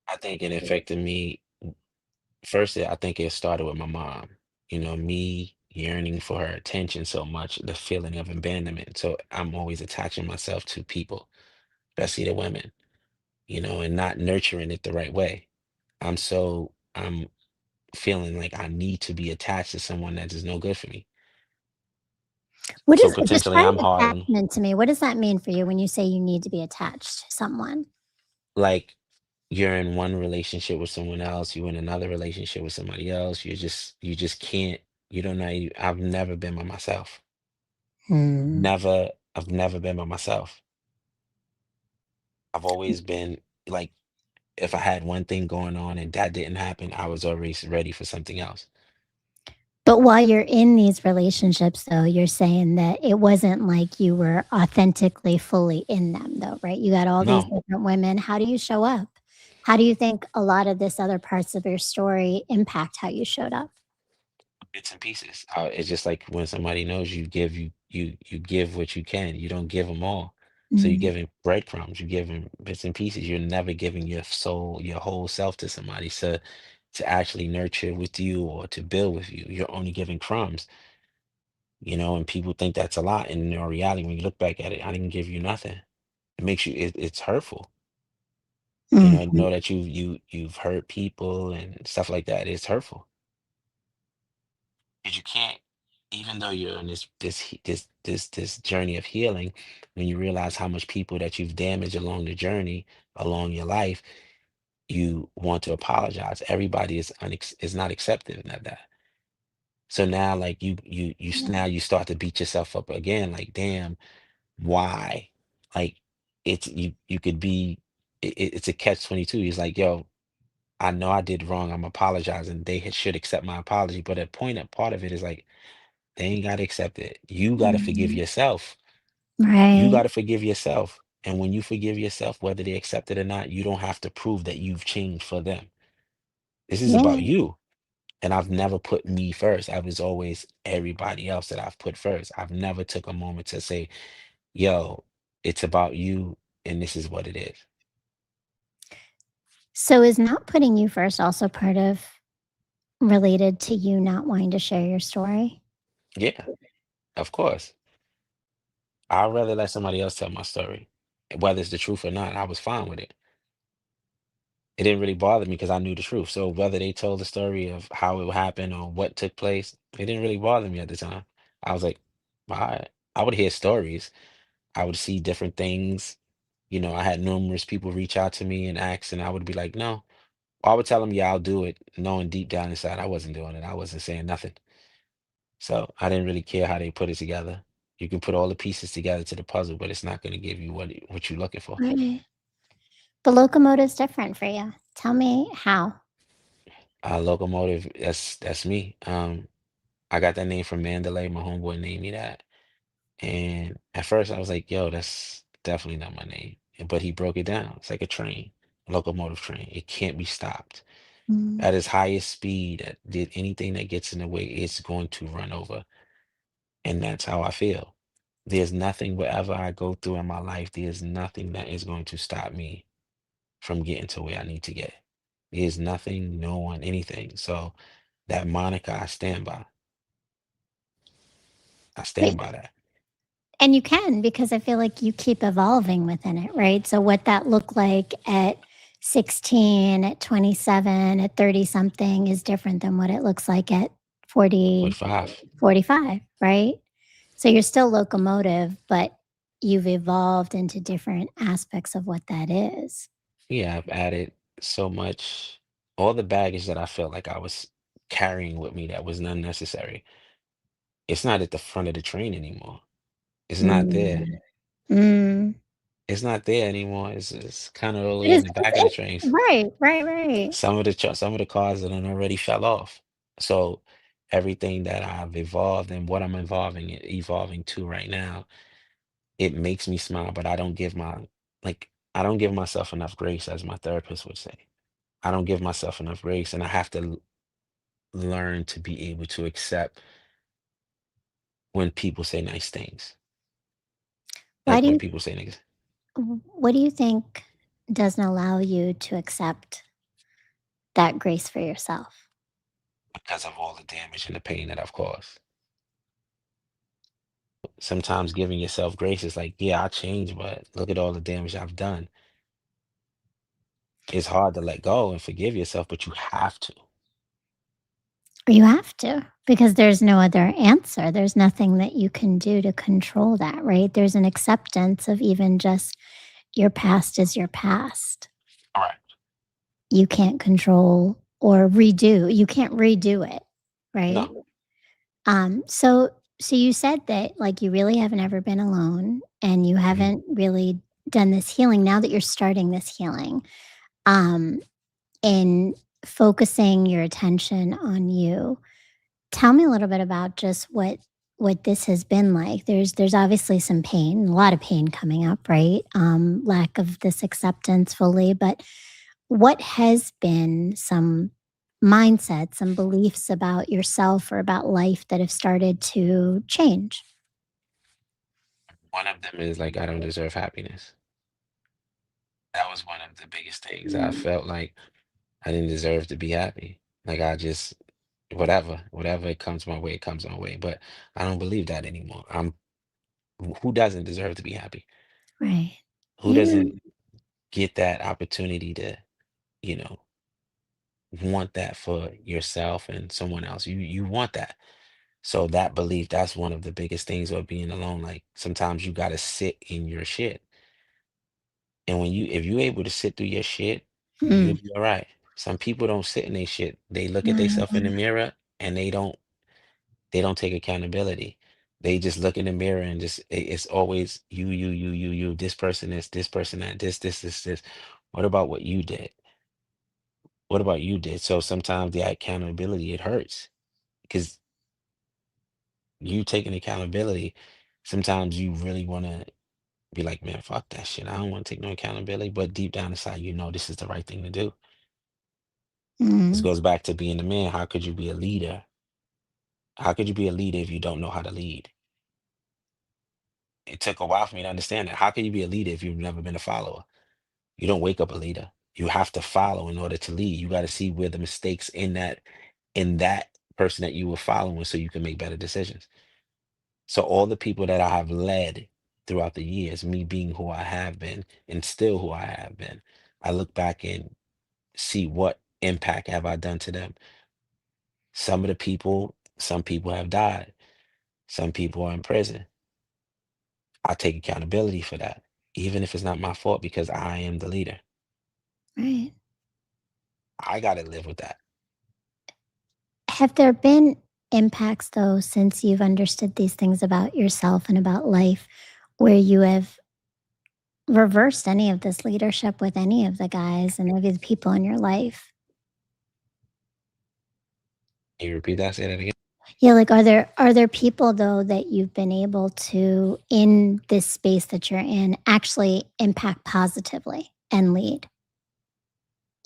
[SPEAKER 1] I think it affected me first. I think it started with my mom. Me yearning for her attention so much, the feeling of abandonment. So I'm always attaching myself to people, especially the women, and not nurturing it the right way. I'm feeling like I need to be attached to someone that is no good for me.
[SPEAKER 2] What
[SPEAKER 1] So
[SPEAKER 2] is
[SPEAKER 1] potentially
[SPEAKER 2] describe
[SPEAKER 1] I'm hard.
[SPEAKER 2] attachment to me? What does that mean for you when you say you need to be attached to someone?
[SPEAKER 1] Like you're in one relationship with someone else, you're in another relationship with somebody else. You just can't. You don't know. I've never been by myself.
[SPEAKER 2] Hmm.
[SPEAKER 1] I've never been by myself. I've always been like, if I had one thing going on and that didn't happen, I was always ready for something else.
[SPEAKER 2] But while you're in these relationships, though, you're saying that it wasn't like you were authentically fully in them, though, right? You got all these
[SPEAKER 1] No,
[SPEAKER 2] different women. How do you show up? How do you think a lot of this other parts of your story impact how you showed up?
[SPEAKER 1] bits and pieces. It's just like when somebody knows you give you give what you can. You don't give them all. So you're
[SPEAKER 2] Mm,
[SPEAKER 1] giving breadcrumbs. You're giving bits and pieces. You're never giving your soul, your whole self to somebody to actually nurture with you or to build with you. You're only giving crumbs, and people think that's a lot. And in reality, when you look back at it, I didn't give you nothing. It makes you it's hurtful.
[SPEAKER 2] mhm.
[SPEAKER 1] Know that you've hurt people and stuff like that. It's hurtful. Because you can't, even though you're on this journey of healing, when you realize how much people that you've damaged along the journey, along your life, you want to apologize. Everybody is not accepting of that. So now, like now you start to beat yourself up again. Like, damn, why? Like, you could be. It's a catch 22. He's like, yo, I know I did wrong. I'm apologizing. They should accept my apology. But a part of it is like, they ain't got to accept it. You got to forgive
[SPEAKER 2] Mhm.
[SPEAKER 1] yourself. You
[SPEAKER 2] Right.
[SPEAKER 1] got to forgive yourself. And when you forgive yourself, whether they accept it or not, you don't have to prove that you've changed for them. This is about
[SPEAKER 2] Yeah.
[SPEAKER 1] you. And I've never put me first. I was always everybody else that I've put first. I've never took a moment to say, yo, it's about you and this is what it is.
[SPEAKER 2] So is not putting you first also part of related to you not wanting to share your story?
[SPEAKER 1] Yeah, of course. I'd rather let somebody else tell my story. Whether it's the truth or not, I was fine with it. It didn't really bother me because I knew the truth. So whether they told the story of how it happened or what took place, it didn't really bother me at the time. I was like, I would hear stories. I would see different things. I had numerous people reach out to me and ask, and I would be like, no. I would tell them, yeah, I'll do it, knowing deep down inside I wasn't doing it. I wasn't saying nothing. So I didn't really care how they put it together. You can put all the pieces together to the puzzle, but it's not going to give you what you're looking for.
[SPEAKER 2] Right. The locomotive's different for you. Tell me how.
[SPEAKER 1] Locomotive, that's me. I got that name from Mandalay. My homeboy named me that. And at first I was like, yo, that's definitely not my name. But he broke it down. It's like a train, a locomotive train. It can't be stopped.
[SPEAKER 2] Mm.
[SPEAKER 1] At its highest speed, did anything that gets in the way, it's going to run over. And that's how I feel. There's nothing, whatever I go through in my life, there's nothing that is going to stop me from getting to where I need to get. There's nothing, no one, anything. So that moniker, I stand by. I stand by that.
[SPEAKER 2] And you can because I feel like you keep evolving within it, right? So what that looked like at 16, at 27, at 30 something is different than what it looks like at 40,
[SPEAKER 1] 45.
[SPEAKER 2] 45, right? So you're still locomotive, but you've evolved into different aspects of what that is.
[SPEAKER 1] Yeah, I've added so much, all the baggage that I felt like I was carrying with me that was unnecessary. It's not at the front of the train anymore. It's not there.
[SPEAKER 2] Mm. Mm.
[SPEAKER 1] It's not there anymore. It's kind of all the
[SPEAKER 2] It
[SPEAKER 1] way
[SPEAKER 2] is,
[SPEAKER 1] in the back of the trains.
[SPEAKER 2] right, right, right.
[SPEAKER 1] Some of the cars that done already fell off. So everything that I've evolved and what I'm evolving to right now, it makes me smile, but I don't give myself enough grace, as my therapist would say. I don't give myself enough grace, and I have to learn to be able to accept when people say nice things.
[SPEAKER 2] Why
[SPEAKER 1] Like
[SPEAKER 2] do
[SPEAKER 1] when
[SPEAKER 2] you,
[SPEAKER 1] people say niggas,
[SPEAKER 2] what do you think doesn't allow you to accept that grace for yourself?
[SPEAKER 1] because of all the damage and the pain that I've caused. sometimes giving yourself grace is like, yeah, I changed, but look at all the damage I've done. It's hard to let go and forgive yourself, but you have to.
[SPEAKER 2] You have to, because there's no other answer. There's nothing that you can do to control that, right? There's an acceptance of even just your past is your past.
[SPEAKER 1] Correct.
[SPEAKER 2] You can't control or redo. You can't redo it, right?
[SPEAKER 1] No.
[SPEAKER 2] So you said that like you really haven't ever been alone and you
[SPEAKER 1] Mhm.
[SPEAKER 2] haven't really done this healing. Now that you're starting this healing, um, in focusing your attention on you, tell me a little bit about just what this has been like. There's obviously some pain, a lot of pain coming up, right? Lack of this acceptance fully, but what has been some mindsets, some beliefs about yourself or about life that have started to change?
[SPEAKER 1] One of them is like, I don't deserve happiness. That was one of the biggest things. I
[SPEAKER 2] Mm,
[SPEAKER 1] felt like I didn't deserve to be happy. Like I just, whatever it comes my way, it comes my way. But I don't believe that anymore. Who doesn't deserve to be happy?
[SPEAKER 2] right.
[SPEAKER 1] Who
[SPEAKER 2] Yeah.
[SPEAKER 1] doesn't get that opportunity to, you know, want that for yourself and someone else? You want that. So that belief, that's one of the biggest things of being alone. Like sometimes you gotta sit in your shit. And if you're able to sit through your shit, you'll
[SPEAKER 2] Mm.
[SPEAKER 1] be all right. Some people don't sit in their shit. They look at
[SPEAKER 2] Yeah.
[SPEAKER 1] themselves in the mirror and they don't take accountability. They just look in the mirror and just it's always you, this person this person that, this. What about what you did? What about you did? So sometimes the accountability it hurts because you taking accountability, sometimes you really want to be like, man, fuck that shit. I don't want to take no accountability. But deep down inside, you know this is the right thing to do. This
[SPEAKER 2] Mm.
[SPEAKER 1] goes back to being a man. How could you be a leader? How could you be a leader if you don't know how to lead? It took a while for me to understand that. How can you be a leader if you've never been a follower? You don't wake up a leader. You have to follow in order to lead. You got to see where the mistakes in that person that you were following so you can make better decisions. So all the people that I have led throughout the years, me being who I have been and still who I have been, I look back and see what impact have I done to them. Some people have died. Some people are in prison. I take accountability for that, even if it's not my fault because I am the leader.
[SPEAKER 2] Right.
[SPEAKER 1] I got to live with that.
[SPEAKER 2] Have there been impacts though since you've understood these things about yourself and about life where you have reversed any of this leadership with any of the guys and any of the people in your life?
[SPEAKER 1] Can you repeat that? Say that again.
[SPEAKER 2] Yeah, like are there people though that you've been able to in this space that you're in actually impact positively and lead?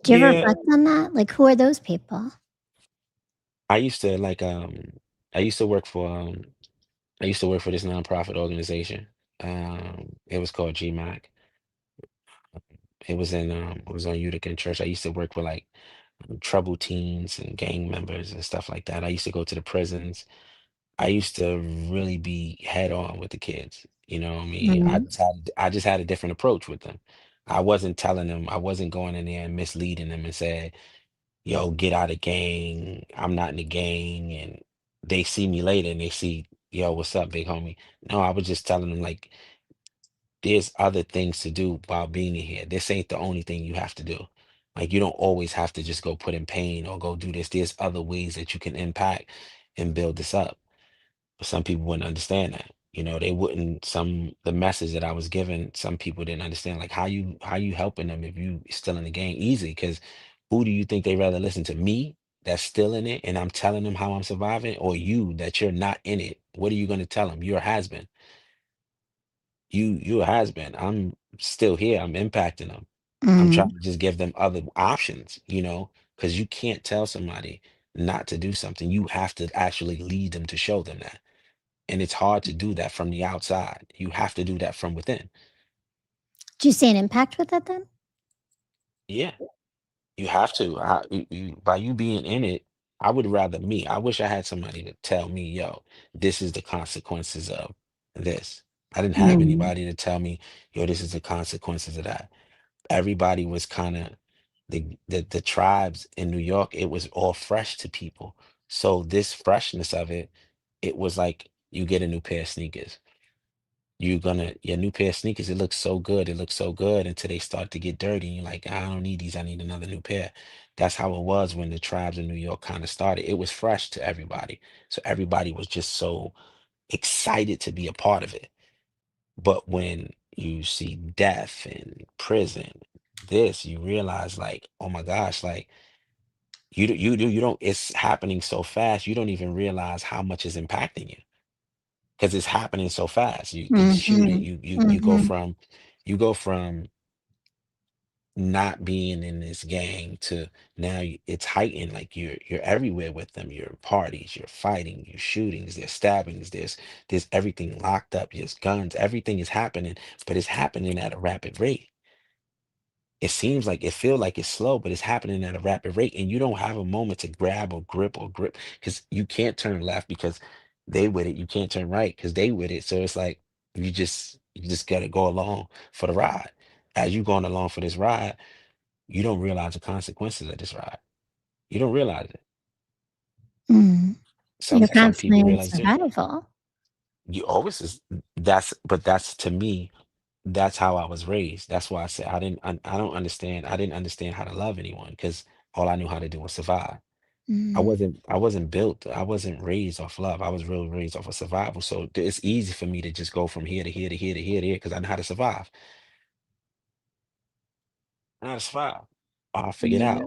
[SPEAKER 2] Do you ever
[SPEAKER 1] Yeah,
[SPEAKER 2] reflect on that? Like who are those people?
[SPEAKER 1] I used to like I used to work for I used to work for this nonprofit organization. It was called GMAC. It was on Utica in church. I used to work with like troubled teens and gang members and stuff like that. I used to go to the prisons. I used to really be head on with the kids. You know what I mean?
[SPEAKER 2] Mhm.
[SPEAKER 1] I just had a different approach with them. I wasn't telling them, I wasn't going in there and misleading them and saying, yo, get out of gang. I'm not in the gang. And they see me later and they see, yo, what's up, big homie? No, I was just telling them like there's other things to do while being in here. This ain't the only thing you have to do. Like you don't always have to just go put in pain or go do this. There's other ways that you can impact and build this up. But some people wouldn't understand that. They wouldn't the message that I was given, some people didn't understand. Like how you helping them if you still in the game? Easy, because who do you think they rather listen to? Me that's still in it and I'm telling them how I'm surviving, or you that you're not in it? What are you gonna tell them? You're a has-been. You a has-been. I'm still here. I'm impacting them. I'm
[SPEAKER 2] Mhm.
[SPEAKER 1] trying to just give them other options, because you can't tell somebody not to do something. You have to actually lead them to show them that. And it's hard to do that from the outside. You have to do that from within.
[SPEAKER 2] Do you see an impact with it then?
[SPEAKER 1] Yeah, you have to. By you being in it, I would rather me. I wish I had somebody to tell me, yo, this is the consequences of this. I didn't have
[SPEAKER 2] Mm.
[SPEAKER 1] anybody to tell me, yo, this is the consequences of that. Everybody was kind of the tribes in New York, it was all fresh to people. So this freshness of it, it was like you get a new pair of sneakers. You're gonna your new pair of sneakers, it looks so good, it looks so good until they start to get dirty. And you're like, I don't need these, I need another new pair. That's how it was when the tribes in New York kind of started. It was fresh to everybody. So everybody was just so excited to be a part of it. But when you see death and prison, this, you realize like, oh my gosh, like you don't, it's happening so fast, you don't even realize how much is impacting you because it's happening so fast. These shooting,
[SPEAKER 2] Mhm. Mhm.
[SPEAKER 1] you go from not being in this gang to now it's heightened. Like you're everywhere with them. You're parties, you're fighting, you're shootings, there's stabbings, there's everything locked up, there's guns, everything is happening, but it's happening at a rapid rate. It seems like it feel like it's slow, but it's happening at a rapid rate, and you don't have a moment to grab or grip because you can't turn left because they with it. You can't turn right because they with it. So it's like you just got to go along for the ride. As you going along for this ride, you don't realize the consequences of this ride. You don't realize it.
[SPEAKER 2] Mm. You're
[SPEAKER 1] Some
[SPEAKER 2] constantly
[SPEAKER 1] people
[SPEAKER 2] in
[SPEAKER 1] realize too.
[SPEAKER 2] survival.
[SPEAKER 1] You always is that's to me, that's how I was raised. That's why I said I don't understand. I didn't understand how to love anyone because all I knew how to do was survive.
[SPEAKER 2] Mm.
[SPEAKER 1] I wasn't built. I wasn't raised off love. I was really raised off of survival. So it's easy for me to just go from here to here to here to here to here because I know how to survive. I know how to survive. I'll figure it
[SPEAKER 2] Yeah.
[SPEAKER 1] out.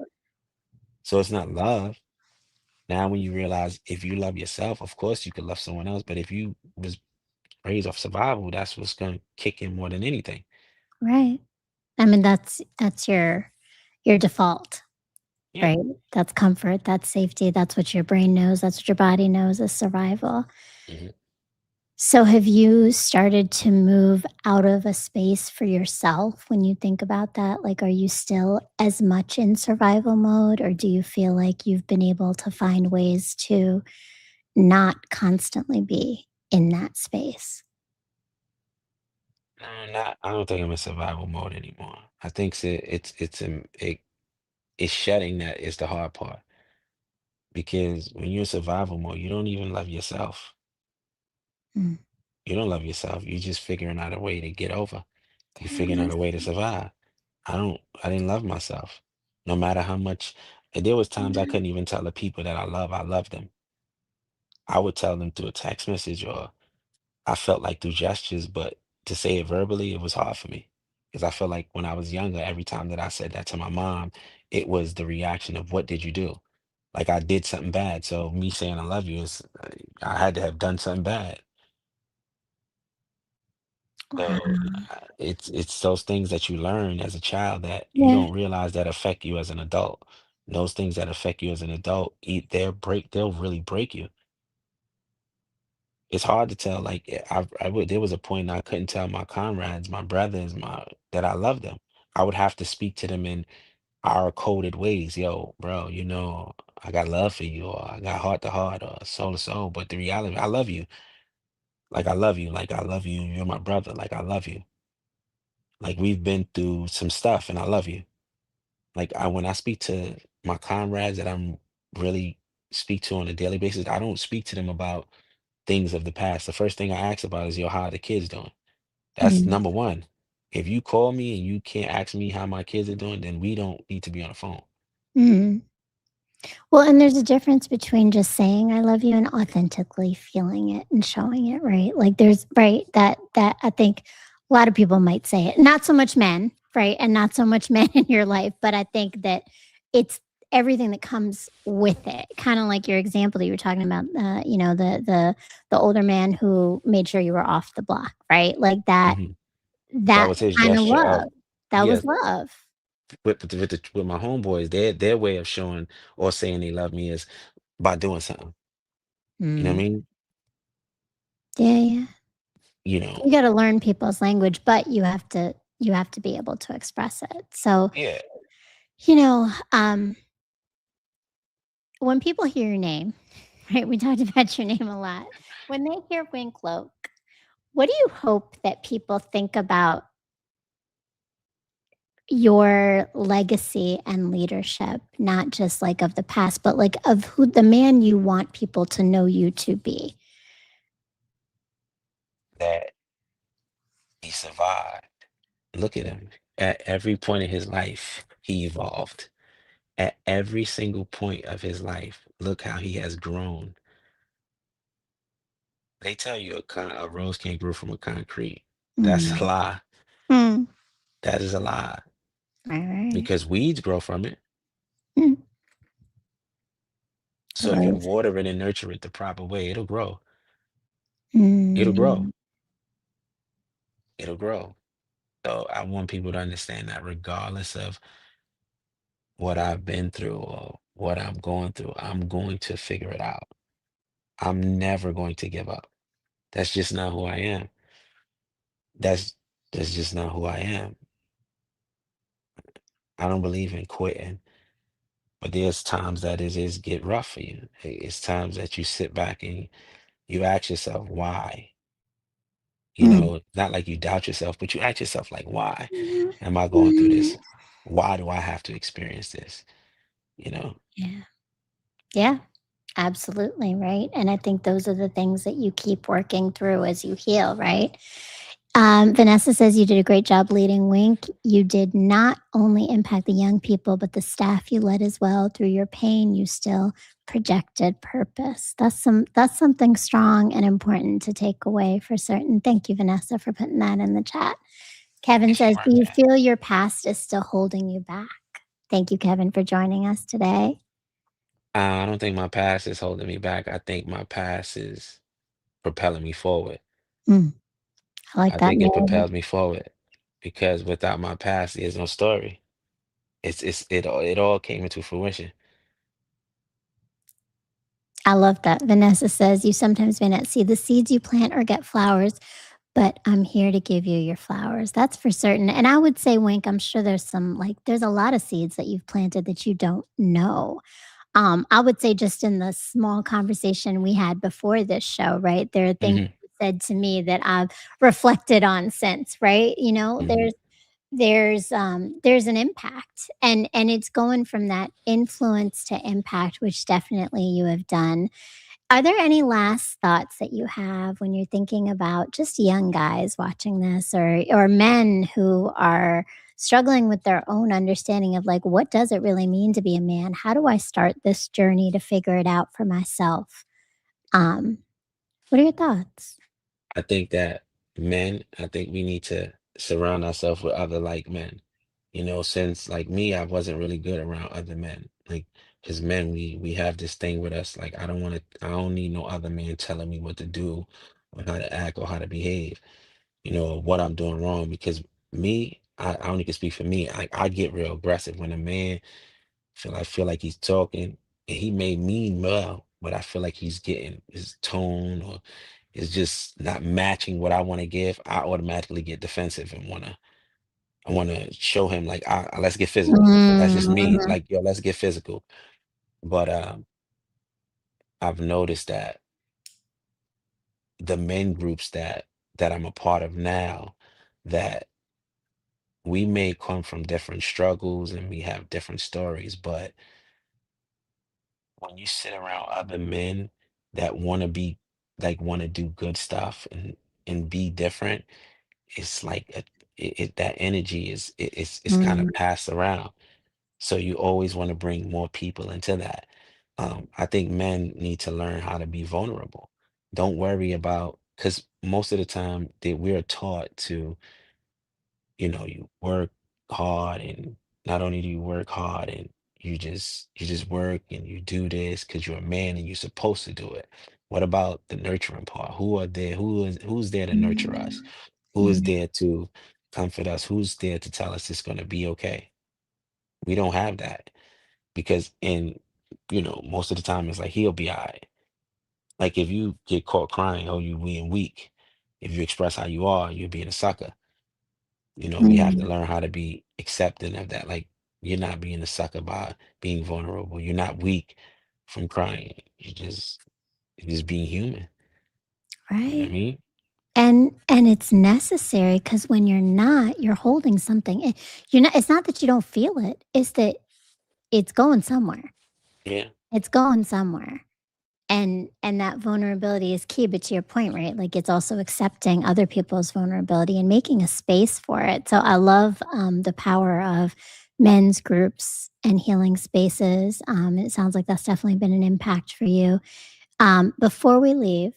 [SPEAKER 1] So it's not love. Now when you realize if you love yourself, of course you could love someone else. But if you was raised off survival, that's what's gonna kick in more than anything.
[SPEAKER 2] Right. I mean, that's your default,
[SPEAKER 1] Yeah.
[SPEAKER 2] right? That's comfort, that's safety, that's what your brain knows, that's what your body knows is survival.
[SPEAKER 1] Mhm.
[SPEAKER 2] So have you started to move out of a space for yourself when you think about that? Like, are you still as much in survival mode, or do you feel like you've been able to find ways to not constantly be in that space?
[SPEAKER 1] Not, I don't think I'm in survival mode anymore. I think it's shedding that is the hard part because when you're in survival mode, you don't even love yourself.
[SPEAKER 2] Mm.
[SPEAKER 1] You don't love yourself. You're just figuring out a way to get over. You're
[SPEAKER 2] Damn,
[SPEAKER 1] figuring out
[SPEAKER 2] that's
[SPEAKER 1] a way to survive. I didn't love myself. No matter how much, and there was times I
[SPEAKER 2] yeah.
[SPEAKER 1] couldn't even tell the people that I love them. I would tell them through a text message or I felt like through gestures, but to say it verbally, it was hard for me. Because I felt like when I was younger, every time that I said that to my mom, it was the reaction of what did you do? Like I did something bad. So me saying I love you is I had to have done something bad. So
[SPEAKER 2] Wow.
[SPEAKER 1] it's those things that you learn as a child that you
[SPEAKER 2] Yeah.
[SPEAKER 1] don't realize that affect you as an adult. Those things that affect you as an adult, they'll really break you. It's hard to tell. Like there was a point I couldn't tell my comrades, my brothers, that I love them. I would have to speak to them in our coded ways. Yo, bro, I got love for you, or I got heart to heart, or soul to soul. But the reality, I love you. Like I love you. Like I love you. You're my brother. Like I love you. Like we've been through some stuff, and I love you. Like when I speak to my comrades that I'm really speak to on a daily basis, I don't speak to them about things of the past. The first thing I ask about is, yo, how are the kids doing? That's
[SPEAKER 2] Mm.
[SPEAKER 1] number one. If you call me and you can't ask me how my kids are doing, then we don't need to be on the phone.
[SPEAKER 2] Mm. Well, and there's a difference between just saying I love you and authentically feeling it and showing it, right? Like there's right that I think a lot of people might say it. Not so much men, right? And not so much men in your life, but I think that it's everything that comes with it. Kind of like your example that you were talking about, the older man who made sure you were off the block, right? Like that
[SPEAKER 1] Mhm. That
[SPEAKER 2] that
[SPEAKER 1] was his
[SPEAKER 2] kind of
[SPEAKER 1] gesture of,
[SPEAKER 2] love. That
[SPEAKER 1] yeah,
[SPEAKER 2] was love.
[SPEAKER 1] with my homeboys, their way of showing or saying they love me is by doing something. You know what I
[SPEAKER 2] Mm.
[SPEAKER 1] mean?
[SPEAKER 2] Yeah, yeah.
[SPEAKER 1] You know,
[SPEAKER 2] You gotta learn people's language, but you have to be able to express it. So,
[SPEAKER 1] yeah.
[SPEAKER 2] you know, when people hear your name, right? We talked about your name a lot. When they hear Wink Loc, What do you hope that people think about your legacy and leadership, not just like of the past, but like of who the man you want people to know you to be?
[SPEAKER 1] That he survived. Look at him. At every point in his life, he evolved. At every single point of his life, look how he has grown. They tell you a rose can't grow from a concrete. That's a
[SPEAKER 2] Mm.
[SPEAKER 1] lie.
[SPEAKER 2] Mm.
[SPEAKER 1] That is a lie
[SPEAKER 2] All right.
[SPEAKER 1] because weeds grow from it.
[SPEAKER 2] Mm.
[SPEAKER 1] So if you
[SPEAKER 2] Rose.
[SPEAKER 1] water it and nurture it the proper way, it'll grow. It'll grow.
[SPEAKER 2] Mm.
[SPEAKER 1] It'll grow. So I want people to understand that regardless of what I've been through or what I'm going through, I'm going to figure it out. I'm never going to give up. That's just not who I am. That's that's just not who I am. I don't believe in quitting, but there's times that it is get rough for you. It's times that you sit back and you ask yourself why.
[SPEAKER 2] Mm.
[SPEAKER 1] Not like you doubt yourself, but you ask yourself like, why am I going through
[SPEAKER 2] Mm.
[SPEAKER 1] this? Why do I have to experience this? You know,
[SPEAKER 2] Yeah. Yeah. Absolutely, right? And I think those are the things that you keep working through as you heal, right? Vanessa says you did a great job leading Wink. You did not only impact the young people, but the staff you led as well. Through your pain, you still projected purpose. That's something strong and important to take away for certain. Thank you, Vanessa, for putting that in the chat. Kevin
[SPEAKER 1] if you
[SPEAKER 2] says,
[SPEAKER 1] weren't
[SPEAKER 2] do you
[SPEAKER 1] there.
[SPEAKER 2] feel your past is still holding you back? Thank you, Kevin, for joining us today.
[SPEAKER 1] I don't think my past is holding me back. I think my past is propelling me forward.
[SPEAKER 2] Mm, I like
[SPEAKER 1] I
[SPEAKER 2] that
[SPEAKER 1] think it
[SPEAKER 2] narrative.
[SPEAKER 1] propels me forward because without my past, there's no story. It all came into fruition.
[SPEAKER 2] I love that. Vanessa says, you sometimes may not see the seeds you plant or get flowers, but I'm here to give you your flowers. That's for certain. And I would say, Wink, I'm sure there's a lot of seeds that you've planted that you don't know. I would say just in the small conversation we had before this show, right? There are things
[SPEAKER 1] Hmm.
[SPEAKER 2] you said to me that I've reflected on since, right?
[SPEAKER 1] Hmm.
[SPEAKER 2] There's an impact, and it's going from that influence to impact, which definitely you have done. Are there any last thoughts that you have when you're thinking about just young guys watching this, or men who are struggling with their own understanding of like, what does it really mean to be a man? How do I start this journey to figure it out for myself? Um, what are your thoughts?
[SPEAKER 1] I think we need to surround ourselves with other like men. Since like me, I wasn't really good around other men. Like, because men, we have this thing with us. Like, I don't need no other man telling me what to do or how to act or how to behave, or what I'm doing wrong. Because I only can speak for me. I get real aggressive when a man I feel like he's talking and he may mean well, but I feel like he's getting his tone or is just not matching what I want to give. I automatically get defensive and I want to show him like let's get physical. That's just me.
[SPEAKER 2] Mhm.
[SPEAKER 1] Like, yo, let's get physical. But I've noticed that the men groups that I'm a part of now, that we may come from different struggles and we have different stories, but when you sit around other men that want to do good stuff and be different, it's like that energy is kind
[SPEAKER 2] Mm.
[SPEAKER 1] of passed around. So you always want to bring more people into that. I think men need to learn how to be vulnerable. Don't worry about, because most of the time that we're taught to, you work hard, and not only do you work hard and you just work and you do this because you're a man and you're supposed to do it. What about the nurturing part? Who's there to nurture us?
[SPEAKER 2] Mm.
[SPEAKER 1] Who is
[SPEAKER 2] Yeah.
[SPEAKER 1] there to comfort us? Who's there to tell us it's gonna be okay? We don't have that because most of the time it's like he'll be all right. Like if you get caught crying, oh, you being weak. If you express how you are, you're being a sucker. We have to
[SPEAKER 2] Mm.
[SPEAKER 1] learn how to be accepting of that. Like, you're not being a sucker by being vulnerable. You're not weak from crying. You're just being human. You know what I
[SPEAKER 2] Right.
[SPEAKER 1] mean?
[SPEAKER 2] And it's necessary because when you're not, you're holding something. You're not. It's not that you don't feel it. It's that it's going somewhere.
[SPEAKER 1] Yeah.
[SPEAKER 2] It's going somewhere. And that vulnerability is key. But to your point, right? Like it's also accepting other people's vulnerability and making a space for it. So I love the power of men's groups and healing spaces. It sounds like that's definitely been an impact for you. Before we leave,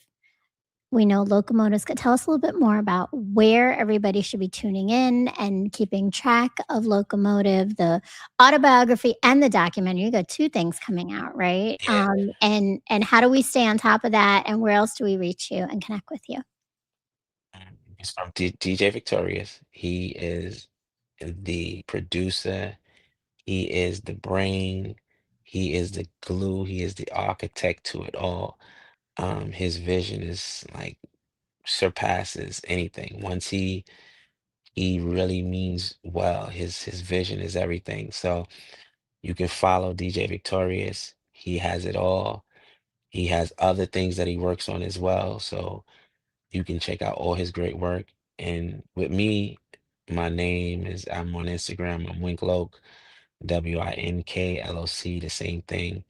[SPEAKER 2] we know locomotives. Tell us a little bit more about where everybody should be tuning in and keeping track of Locomotive, the autobiography and the documentary. You got two things coming out, right?
[SPEAKER 1] Yeah.
[SPEAKER 2] And how do we stay on top of that? And where else do we reach you and connect with you?
[SPEAKER 1] He's from DJ Victorious. He is the producer. He is the brain. He is the glue. He is the architect to it all. His vision is like surpasses anything. Once he really means well. His vision is everything. So you can follow DJ Victorious. He has it all. He has other things that he works on as well. So you can check out all his great work. And with me, my name is I'm on Instagram. I'm Wink Loc, WINKLOC, the same thing.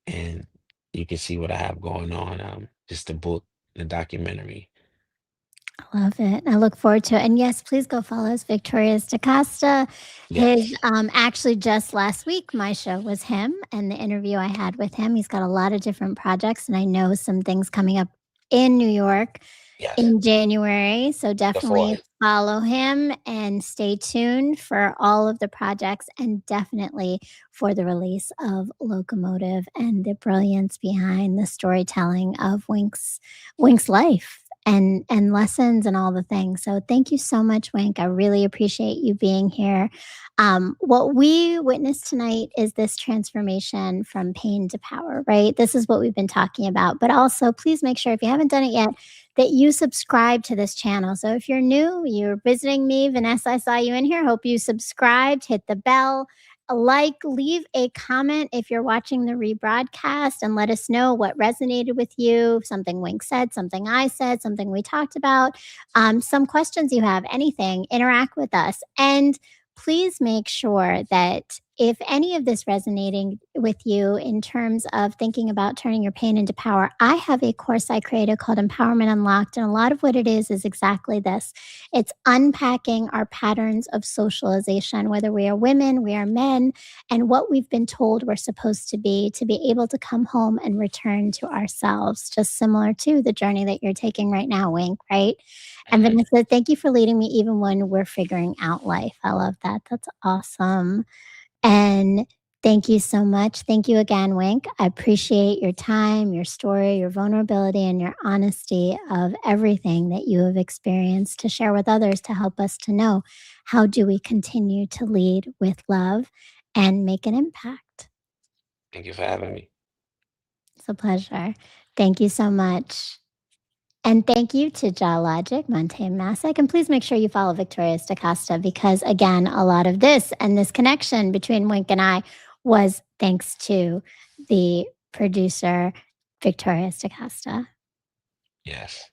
[SPEAKER 1] And you can see what I have going on. Just the book, the documentary.
[SPEAKER 2] I love it. I look forward to it. And yes, please go follow us, Victorious DaCosta. His
[SPEAKER 1] Yes.
[SPEAKER 2] actually just last week, my show was him and the interview I had with him. He's got a lot of different projects, and I know some things coming up in New York
[SPEAKER 1] Yes.
[SPEAKER 2] in January. So
[SPEAKER 1] The
[SPEAKER 2] definitely
[SPEAKER 1] fourth.
[SPEAKER 2] follow him and stay tuned for all of the projects and definitely for the release of Locomotive and the brilliance behind the storytelling of Wink's life and lessons and all the things. So thank you so much, Wink. I really appreciate you being here. What we witnessed tonight is this transformation from pain to power, right? This is what we've been talking about. But also, please make sure if you haven't done it yet, that you subscribe to this channel. So if you're new, you're visiting me, Vanessa, I saw you in here. Hope you subscribed, hit the bell, leave a comment if you're watching the rebroadcast and let us know what resonated with you, something Wink said, something I said, something we talked about, some questions you have, anything, interact with us. And please make sure that if any of this resonating with you in terms of thinking about turning your pain into power, I have a course I created called Empowerment Unlocked. And a lot of what it is exactly this. It's unpacking our patterns of socialization, whether we are women, we are men, and what we've been told we're supposed to be able to come home and return to ourselves, just similar to the journey that you're taking right now, Wink, right? And
[SPEAKER 1] Mhm.
[SPEAKER 2] Vanessa, thank you for leading me even when we're figuring out life. I love that. That's awesome. And thank you so much. Thank you again, Wink. I appreciate your time, your story, your vulnerability, and your honesty of everything that you have experienced to share with others to help us to know how do we continue to lead with love and make an impact.
[SPEAKER 1] Thank you for having me.
[SPEAKER 2] It's a pleasure. Thank you so much. And thank you to Logic, Montaigne Masek. And please make sure you follow Victorious DaCosta because, again, a lot of this and this connection between Wink and I was thanks to the producer, Victorious DaCosta.
[SPEAKER 1] Yes.